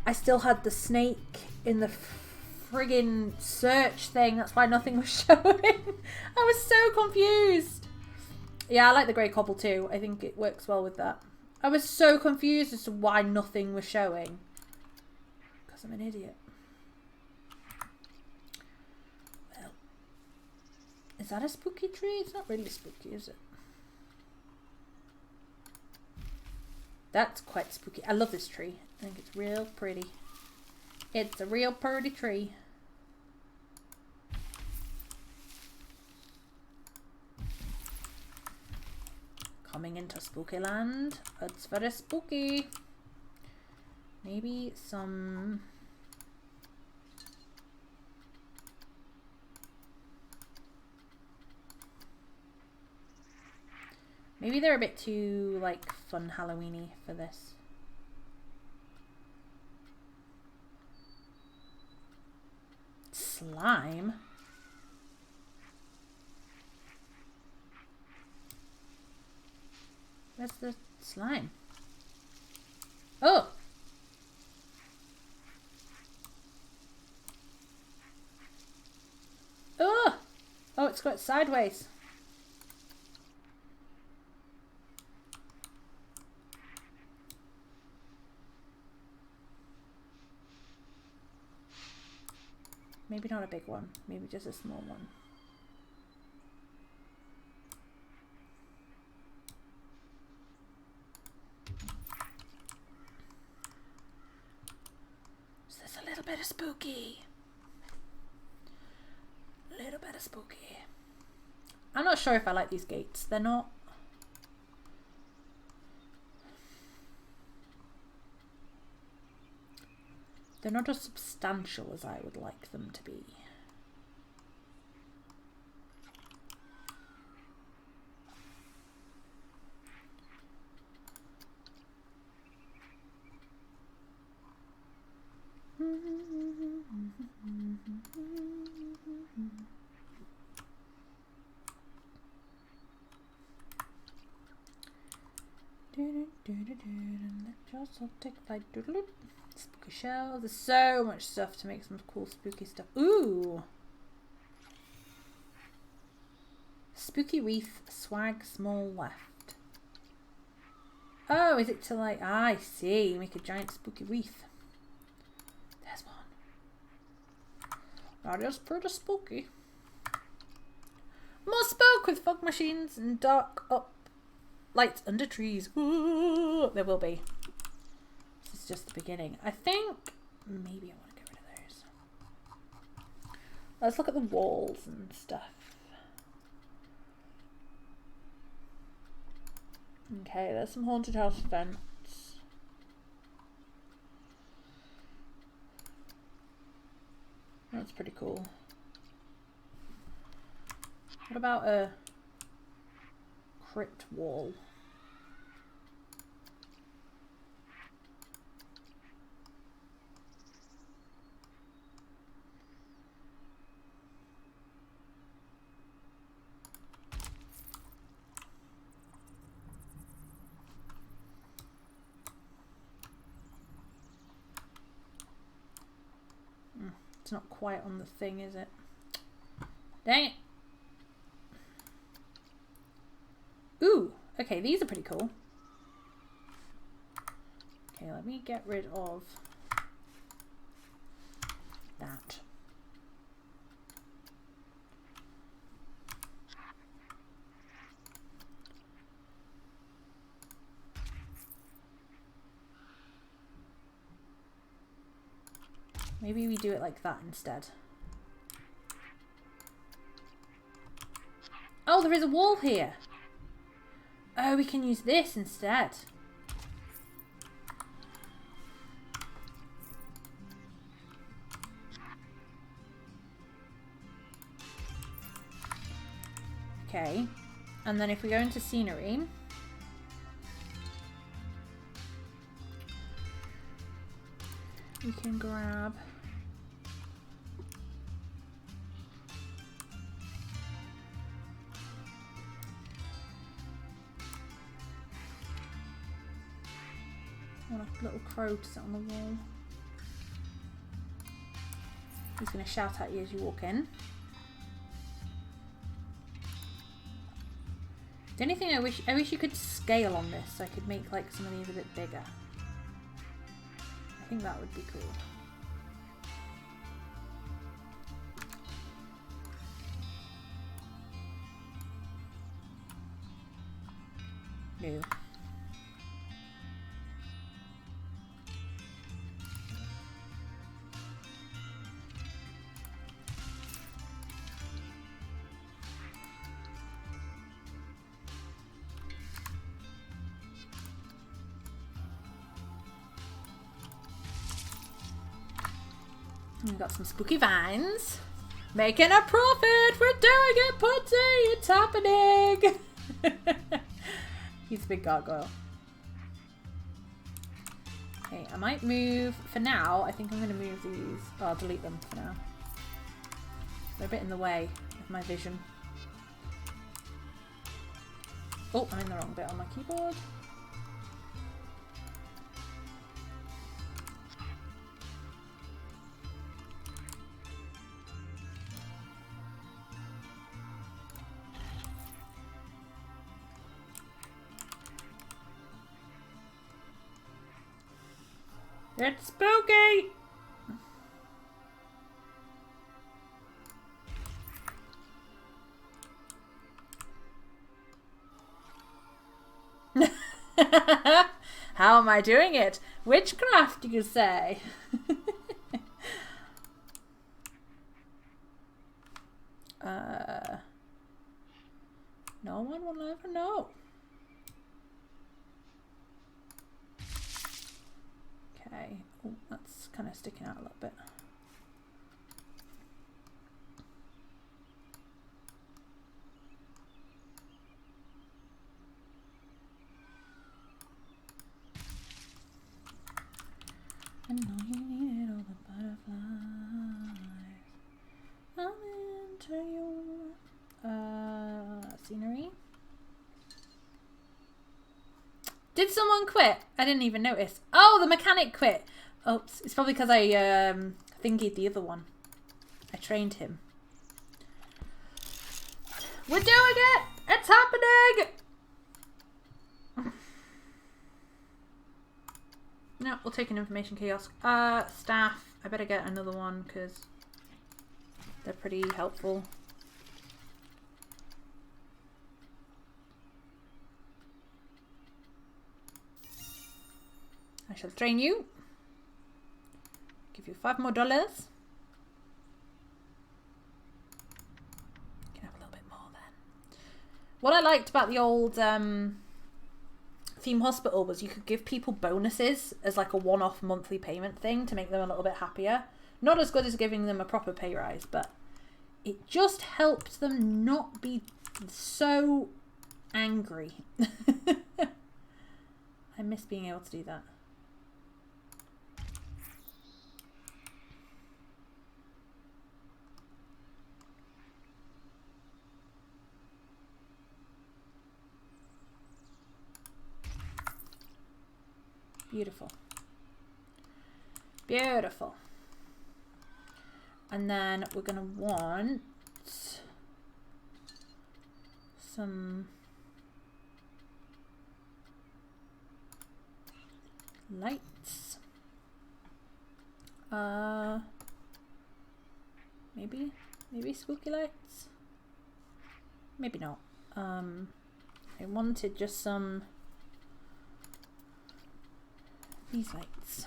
I still had the snake in the friggin' search thing. That's why nothing was showing. I was so confused. Yeah, I like the grey cobble too. I think it works well with that. I was so confused as to why nothing was showing. Because I'm an idiot. Well, is that a spooky tree? It's not really spooky, is it? That's quite spooky. I love this tree. I think it's real pretty. It's a real pretty tree. Coming into spooky land. It's very spooky. Maybe some... Maybe they're a bit too, like, fun Halloween-y for this. Slime? Where's the slime? Oh! Oh! Oh, it's got sideways. Maybe not a big one. Maybe just a small one. So there's a little bit of spooky. A little bit of spooky. I'm not sure if I like these gates. They're not... They're not as substantial as I would like them to be. Spooky shell. There's so much stuff to make some cool spooky stuff. Ooh! Spooky wreath, swag, small left. Oh, is it to like... Ah, I see. Make a giant spooky wreath. There's one. That is pretty spooky. More spook with fog machines and dark up lights under trees. Ooh, there will be. This is just the beginning. I think maybe I want to get rid of those. Let's look at the walls and stuff. Okay, there's some haunted house vents. That's pretty cool. What about a crypt wall? It's not quite on the thing, is it? Dang it! Ooh! Okay, these are pretty cool. Okay, let me get rid of that. Maybe we do it like that instead. Oh, there is a wall here. Oh, we can use this instead. Okay. And then if we go into scenery, we can grab I want a little crow to sit on the wall. He's going to shout at you as you walk in. The only thing I wish you could scale on this so I could make like some of these a bit bigger. I think that would be cool. No. We've got some spooky vines. Making a profit! We're doing it, Putsy! It's happening! He's a big gargoyle. Okay, I might move... For now, I think I'm going to move these... Oh, I'll delete them for now. They're a bit in the way of my vision. Oh, I'm in the wrong bit on my keyboard. It's spooky! How am I doing it? Witchcraft, you say? No one will ever know. Okay. Oh, that's kind of sticking out a little bit. I know you needed all the butterflies. I'm into you. Scenery. Did someone quit? I didn't even notice. Oh, the mechanic quit. Oops. It's probably because I thingied the other one. I trained him. We're doing it! It's happening! No, we'll take an information kiosk. Staff. I better get another one because they're pretty helpful. I shall train you. Give you $5 more. Can have a little bit more then. What I liked about the old theme hospital was you could give people bonuses as like a one-off monthly payment thing to make them a little bit happier. Not as good as giving them a proper pay rise, but it just helped them not be so angry. I miss being able to do that. Beautiful. Beautiful. And then we're going to want some lights. Maybe spooky lights? Maybe not. I wanted just some these lights.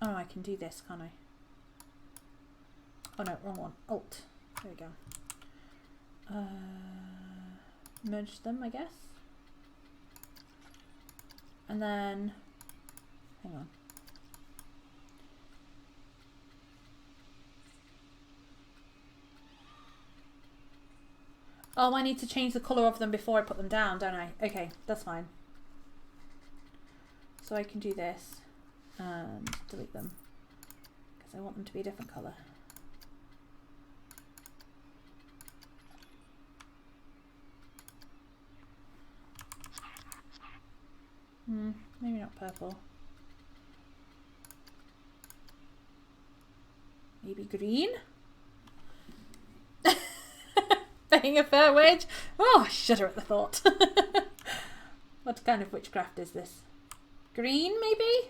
Oh, I can do this, can't I? Oh no, wrong one. Alt. There we go. Merge them, I guess. And then, hang on. Oh, I need to change the colour of them before I put them down, don't I? Okay, that's fine. So I can do this and delete them because I want them to be a different colour. Maybe not purple. Maybe green? Paying a fair wage? Oh, I shudder at the thought. What kind of witchcraft is this? Green, maybe?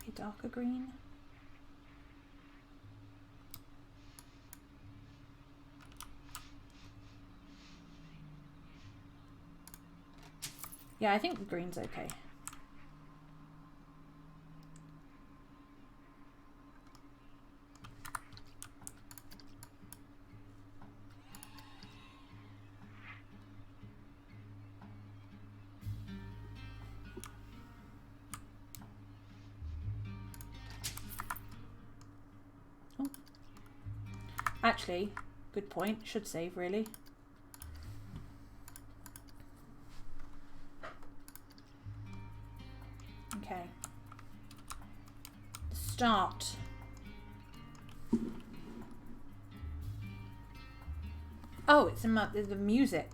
Maybe darker green? Yeah, I think the green's okay. Oh. Actually, good point. Should save, really. Okay. Start. Oh, it's in the music.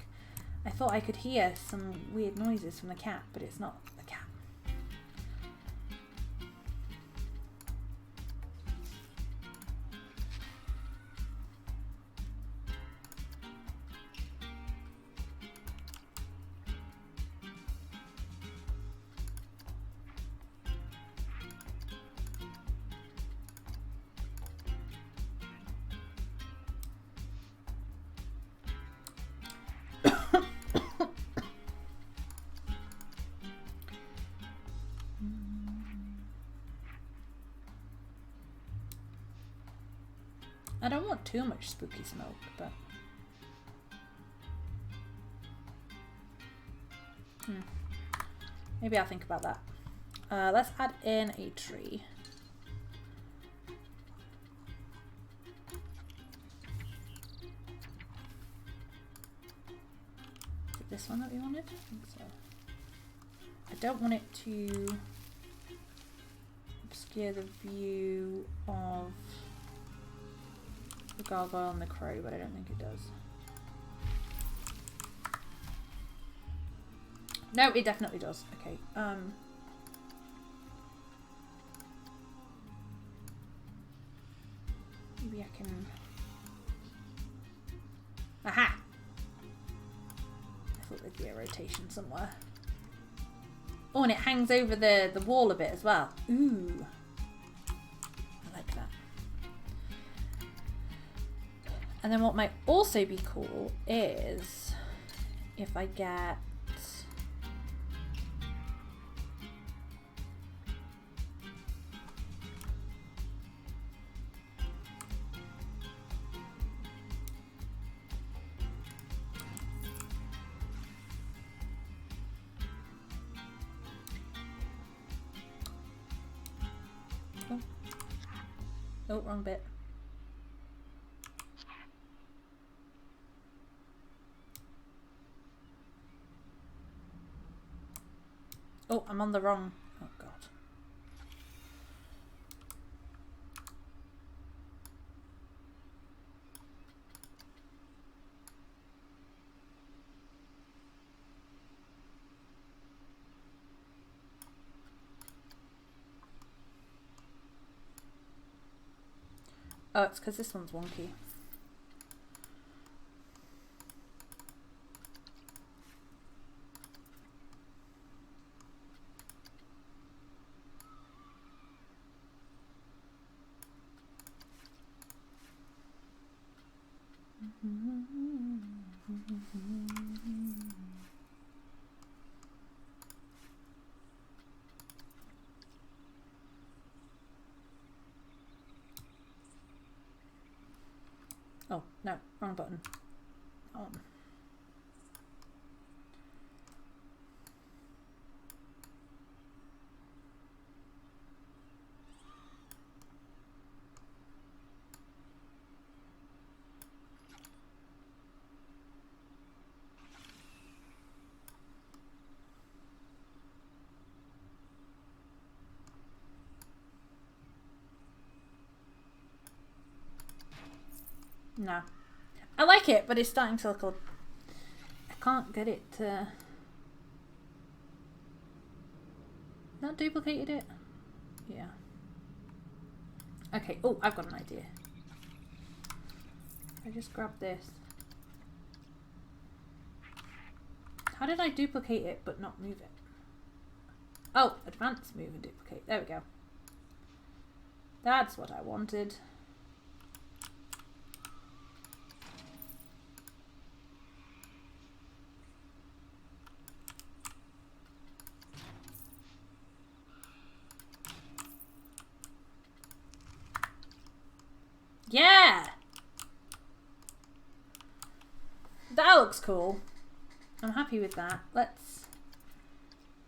I thought I could hear some weird noises from the cat, but it's not the cat. I don't want too much spooky smoke, but... Maybe I'll think about that. Let's add in a tree. Is it this one that we wanted? I think so. I don't want it to obscure the view of the gargoyle and the crow, but I don't think it does. No, it definitely does. Okay. Maybe I can... Aha! I thought there'd be a rotation somewhere. Oh, and it hangs over the wall a bit as well. Ooh. I like that. And then what might also be cool is if I get... Oh, wrong bit. Oh, I'm on the wrong... Oh, God. Oh, it's because this one's wonky. Oh, no, wrong button. No. I like it, but it's starting to look a... I can't get it to... Not duplicated it? Yeah. Okay. Oh, I've got an idea. I just grab this. How did I duplicate it but not move it? Oh, advance, move and duplicate. There we go. That's what I wanted. Yeah! That looks cool. I'm happy with that. Let's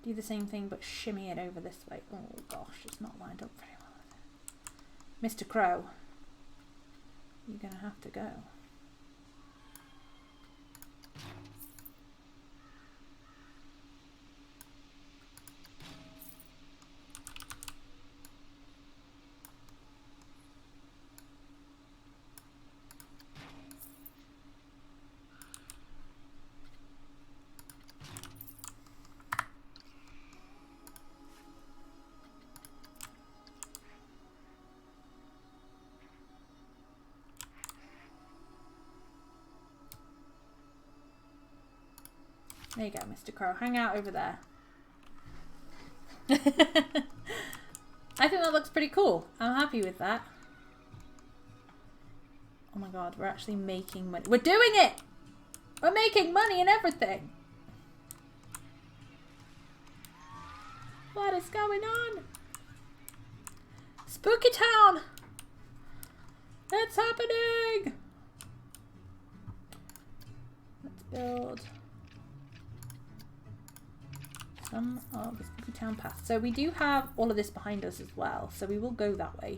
do the same thing but shimmy it over this way. Oh gosh, it's not lined up very well. Mr. Crow, you're gonna have to go. There you go, Mr. Crow. Hang out over there. I think that looks pretty cool. I'm happy with that. Oh my god, we're actually making money. We're doing it! We're making money and everything! What is going on? Spooky Town! It's happening! Let's build some of the Spooky Town path. So we do have all of this behind us as well, so we will go that way.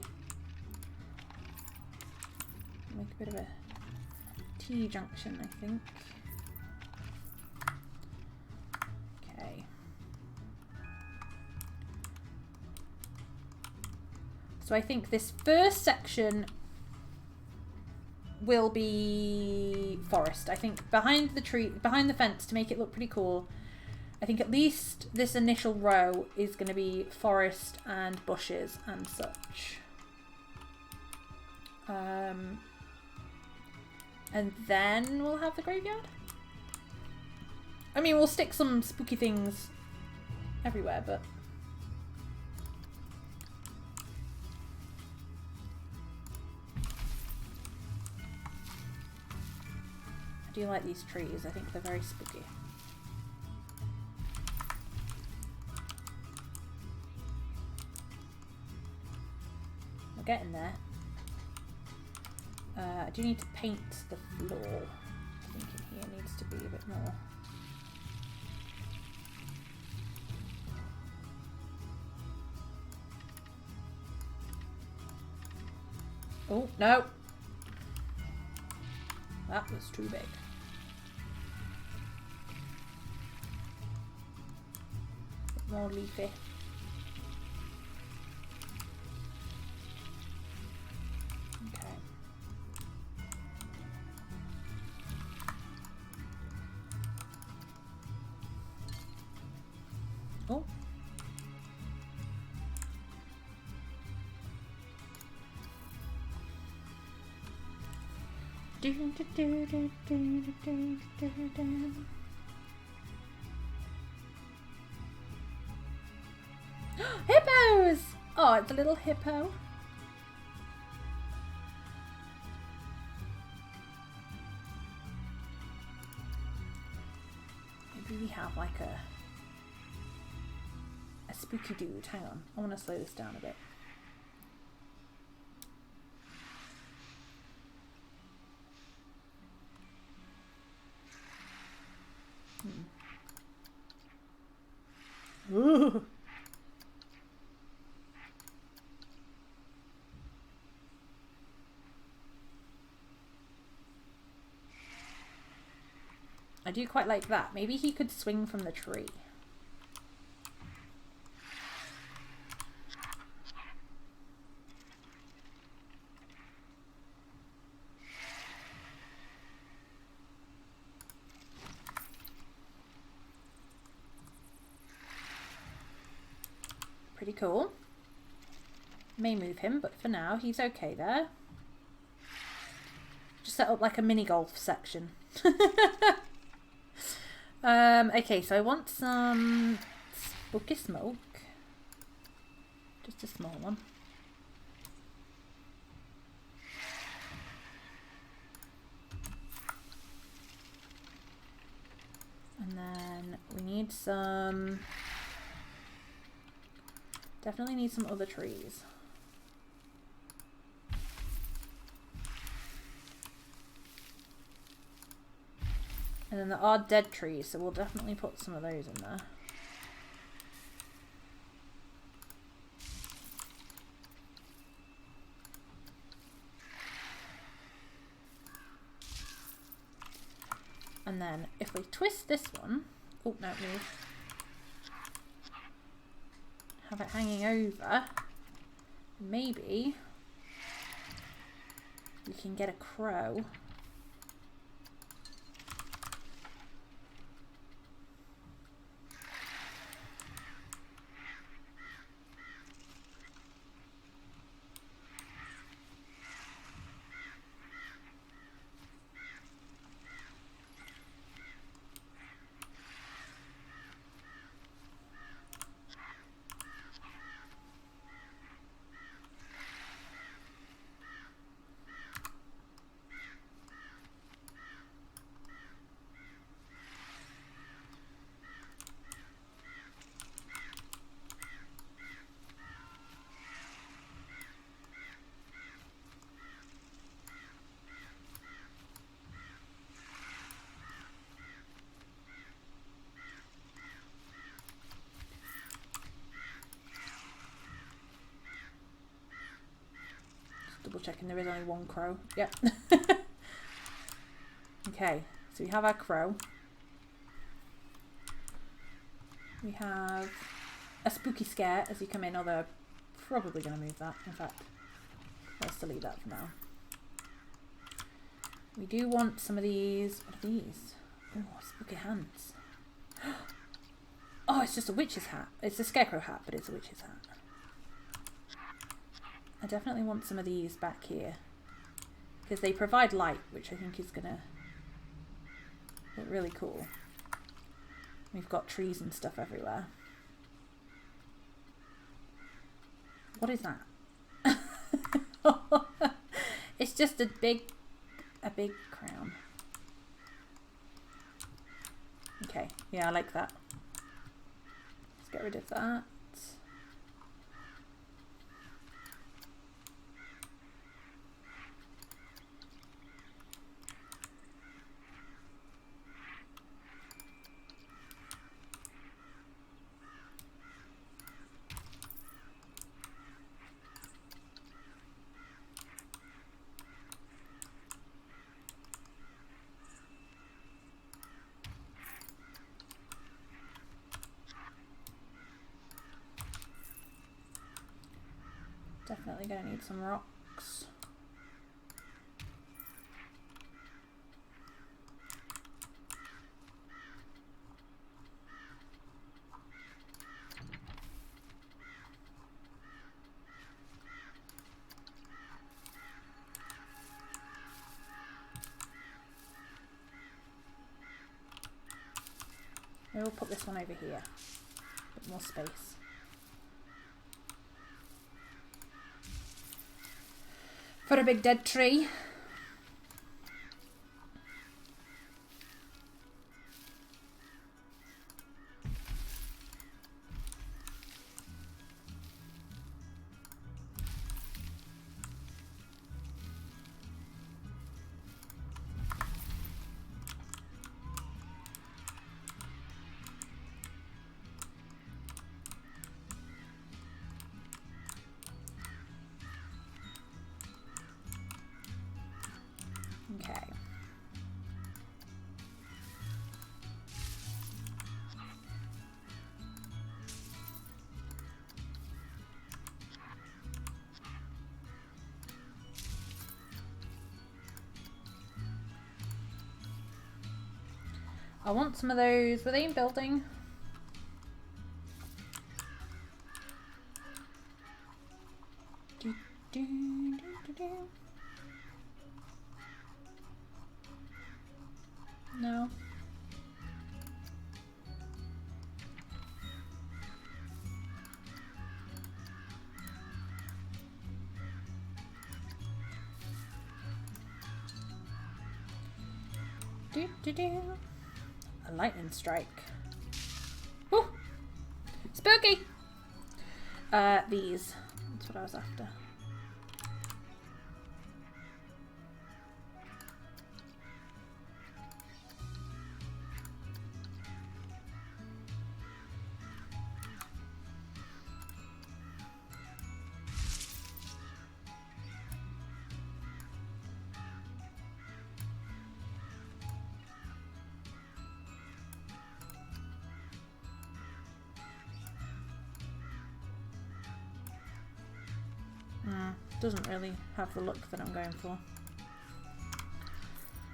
Make a bit of a T-junction, I think. Okay. So I think this first section will be forest. I think behind the tree, behind the fence, to make it look pretty cool, I think at least this initial row is going to be forest and bushes and such. And then we'll have the graveyard. I mean, we'll stick some spooky things everywhere, but... I do like these trees. I think they're very spooky. We're getting there. I do need to paint the floor. I think in here needs to be a bit more. Oh, no! That was too big. Bit more leafy. Oh. Hippos! Oh, it's a little hippo. Maybe we have like a spooky dude. Hang on, I want to slow this down a bit. Ooh. I do quite like that. Maybe he could swing from the tree. Pretty cool. May move him, but for now he's okay there. Just set up like a mini golf section. Okay, so I want some spooky smoke. Just a small one. And then we need some... Definitely need some other trees. And then there are dead trees, so we'll definitely put some of those in there. And then if we twist this one, oh no, move. Have it hanging over, maybe we can get a crow. Double checking there is only one crow. Yep. Okay, so we have our crow. We have a spooky scare as you come in, although I'm probably going to move that. In fact, let's delete that for now. We do want some of these. What are these? Oh, spooky hands. Oh, it's just a witch's hat. It's a scarecrow hat, but it's a witch's hat. I definitely want some of these back here because they provide light, which I think is gonna look really cool. We've got trees and stuff everywhere. What is that? It's just a big crown. Okay, yeah, I like that. Let's get rid of that. Definitely gonna need some rocks. Maybe we'll put this one over here. A bit more space. For a big dead tree. Okay. I want some of those. Were they in building? Do, do, do, do. No. Do, do, do. A lightning strike. Ooh! Spooky! These. That's what I was after. Doesn't really have the look that I'm going for.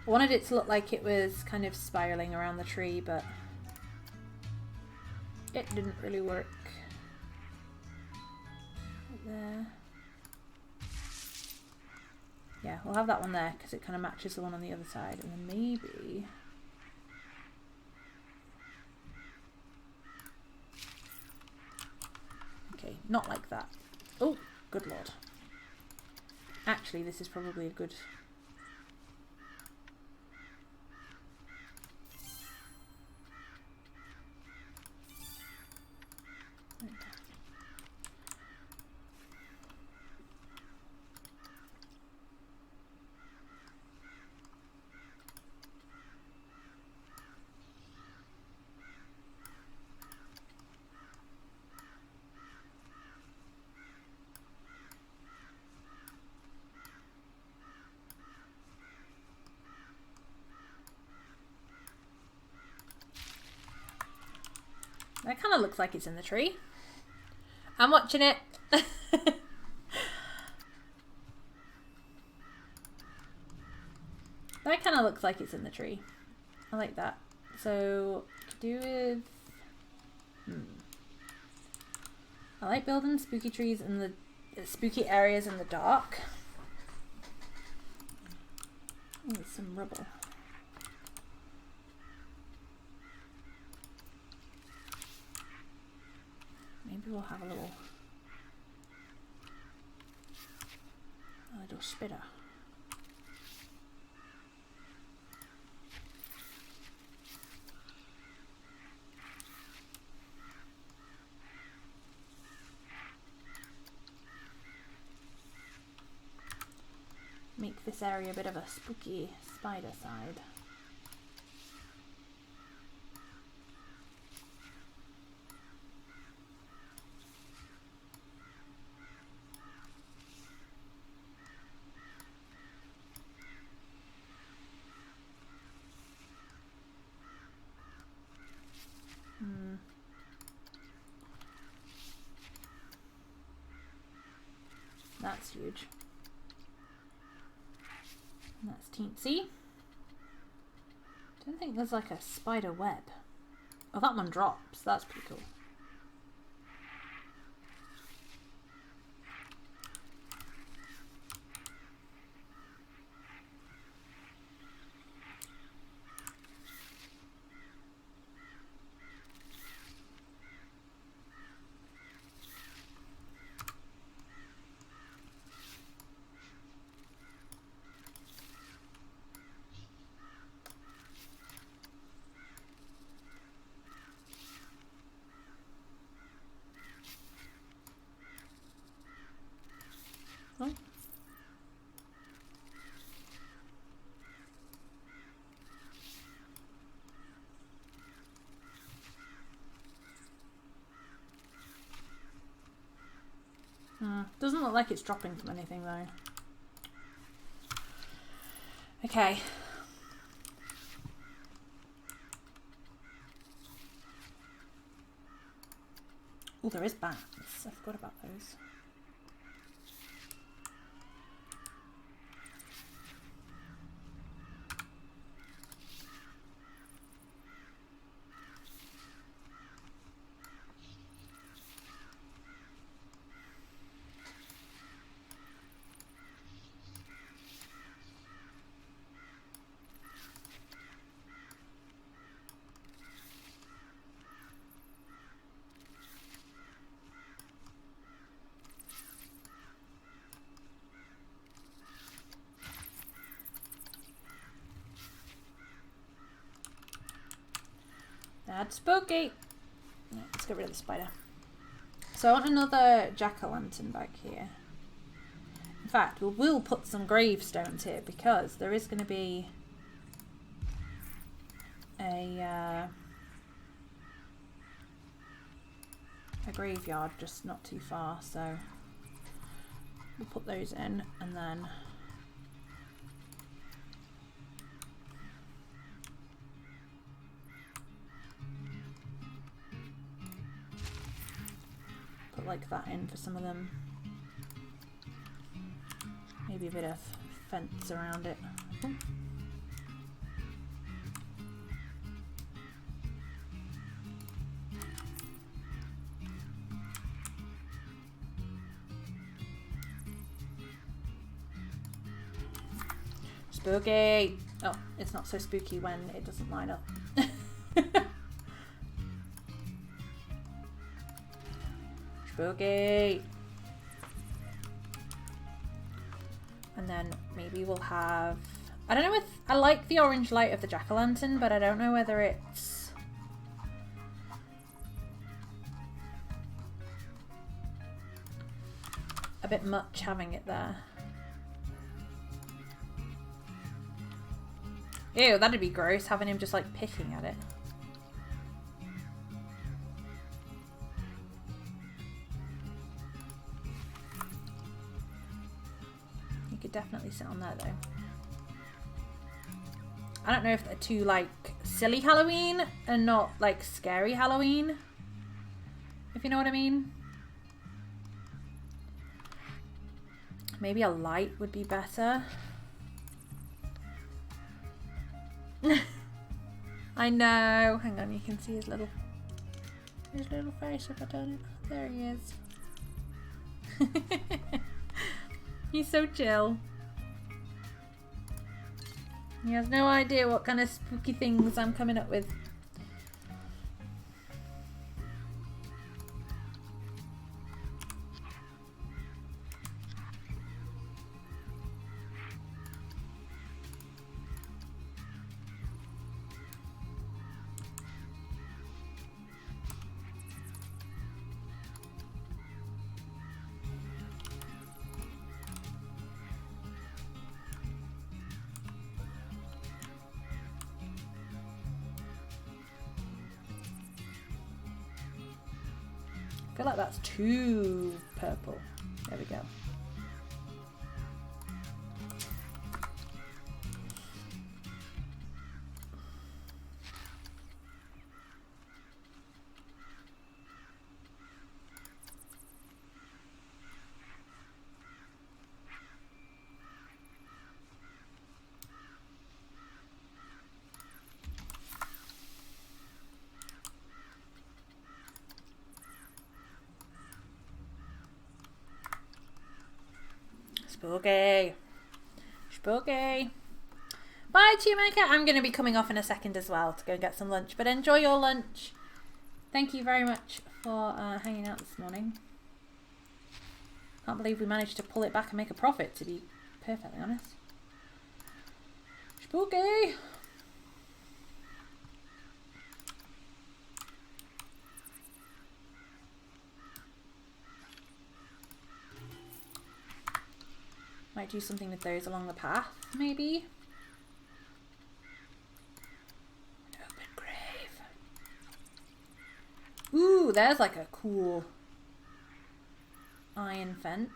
I wanted it to look like it was kind of spiraling around the tree, but it didn't really work. Right there. Yeah, we'll have that one there because it kind of matches the one on the other side, and then maybe... Okay, not like that. Oh, good lord. Actually, this is probably a good... That kind of looks like it's in the tree. I'm watching it. That kind of looks like it's in the tree. I like that. So, to do with... I like building spooky trees in the spooky areas in the dark. Oh, there's some rubble. Maybe we'll have a little spitter. Make this area a bit of a spooky spider side. That's huge. And that's teensy. Don't think there's like a spider web. Oh, that one drops. That's pretty cool. Oh. Doesn't look like it's dropping from anything though. Okay. Oh, there is bats. I forgot about those. That's spooky. Right, let's get rid of the spider. So I want another jack-o'-lantern back here. In fact, we will put some gravestones here because there is going to be a graveyard just not too far, so we'll put those in and then put like that in for some of them. Maybe a bit of fence around it. Spooky! Oh, it's not so spooky when it doesn't line up. Spooky! And then maybe we'll have... I don't know if... I like the orange light of the jack-o'-lantern, but I don't know whether it's... a bit much having it there. Ew, that'd be gross, having him just like picking at it. You could definitely sit on there though. I don't know if they're too like silly Halloween and not like scary Halloween. If you know what I mean. Maybe a light would be better. I know. Hang on, you can see his little face if I turn it. There he is. He's so chill. He has no idea what kind of spooky things I'm coming up with. I feel like that's too purple. There we go. Spooky. Spooky. Bye, Chewmaker. I'm going to be coming off in a second as well to go get some lunch. But enjoy your lunch. Thank you very much for hanging out this morning. Can't believe we managed to pull it back and make a profit, to be perfectly honest. Spooky. Might do something with those along the path, maybe. An open grave. Ooh, there's like a cool iron fence.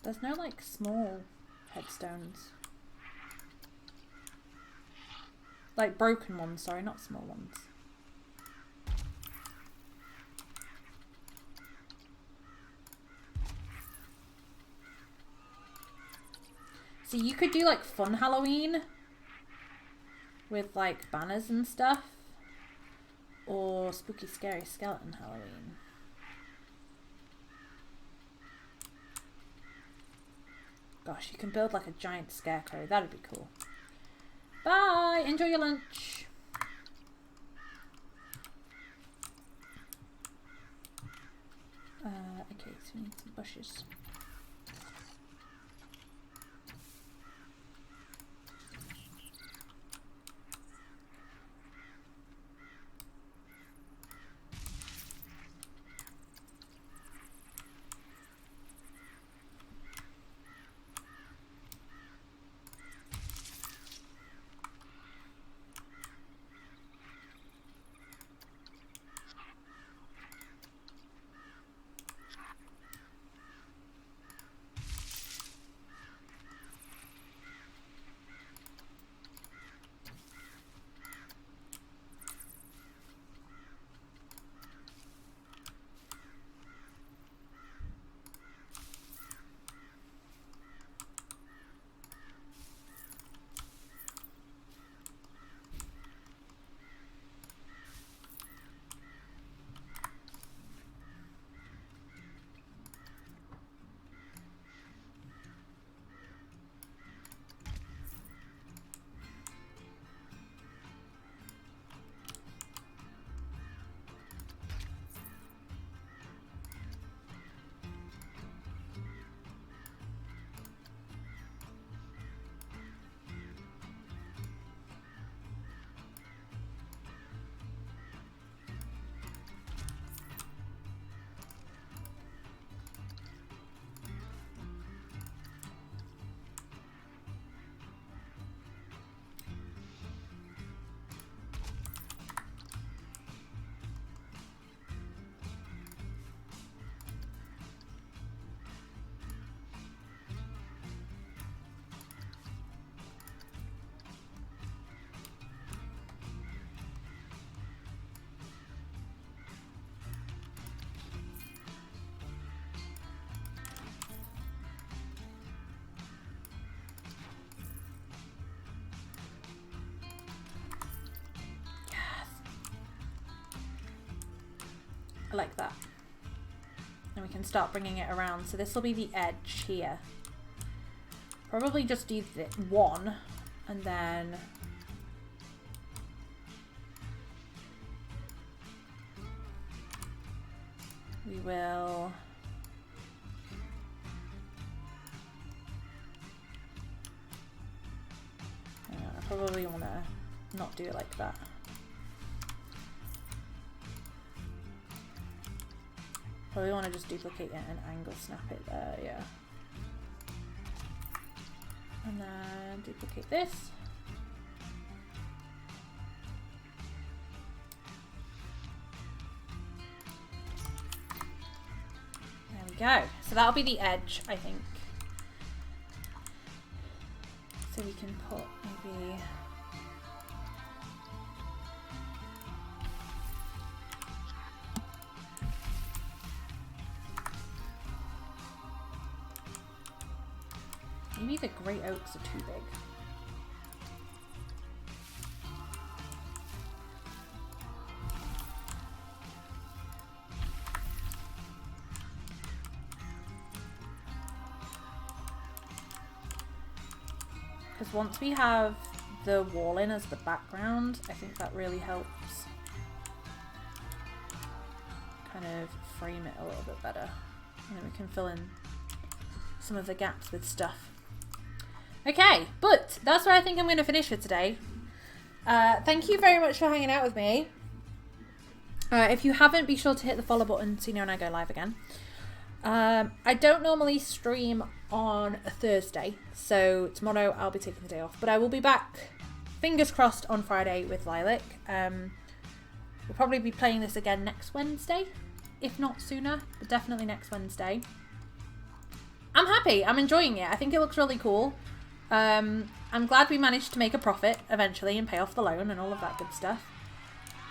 There's no like small headstones. Like broken ones, sorry, not small ones. So you could do like fun Halloween with like banners and stuff, or spooky scary skeleton Halloween. Gosh, you can build like a giant scarecrow. That'd be cool. Bye! Enjoy your lunch! Okay, so we need some bushes. I like that. And we can start bringing it around. So this will be the edge here. Probably just do one and then we will I probably want to not do it like that. Probably want to just duplicate it and angle snap it there, yeah. And then duplicate this. There we go. So that'll be the edge, I think. So we can put maybe... Maybe the great oaks are too big. Because once we have the wall in as the background, I think that really helps kind of frame it a little bit better. And then we can fill in some of the gaps with stuff. Okay, but that's where I think I'm going to finish for today. Thank you very much for hanging out with me. If you haven't, be sure to hit the follow button so you know when I go live again. I don't normally stream on a Thursday, so tomorrow I'll be taking the day off. But I will be back, fingers crossed, on Friday with Lilac. We'll probably be playing this again next Wednesday, if not sooner, but definitely next Wednesday. I'm happy. I'm enjoying it. I think it looks really cool. I'm glad we managed to make a profit eventually and pay off the loan and all of that good stuff.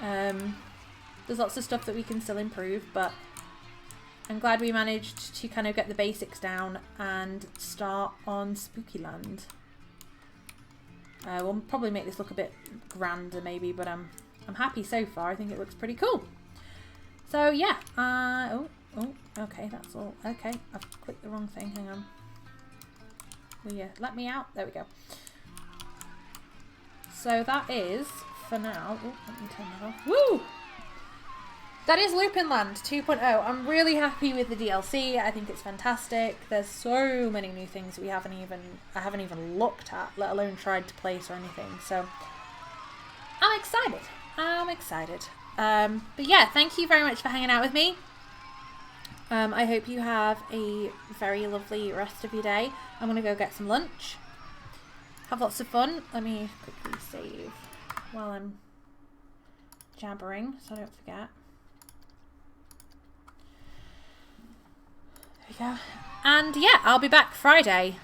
There's lots of stuff that we can still improve, but I'm glad we managed to kind of get the basics down and start on Spooky Land. We'll probably make this look a bit grander maybe, but I'm happy so far. I think it looks pretty cool. So yeah, oh, okay, that's all. Okay, I've clicked the wrong thing, hang on. Will you let me out? There we go. So that is, for now... Oh, let me turn that off. Woo! That is LupinLand 2.0. I'm really happy with the DLC. I think it's fantastic. There's so many new things I haven't even looked at, let alone tried to place or anything. So I'm excited. I'm excited. But yeah, thank you very much for hanging out with me. I hope you have a very lovely rest of your day. I'm going to go get some lunch. Have lots of fun. Let me quickly save while I'm jabbering so I don't forget. There we go. And yeah, I'll be back Friday.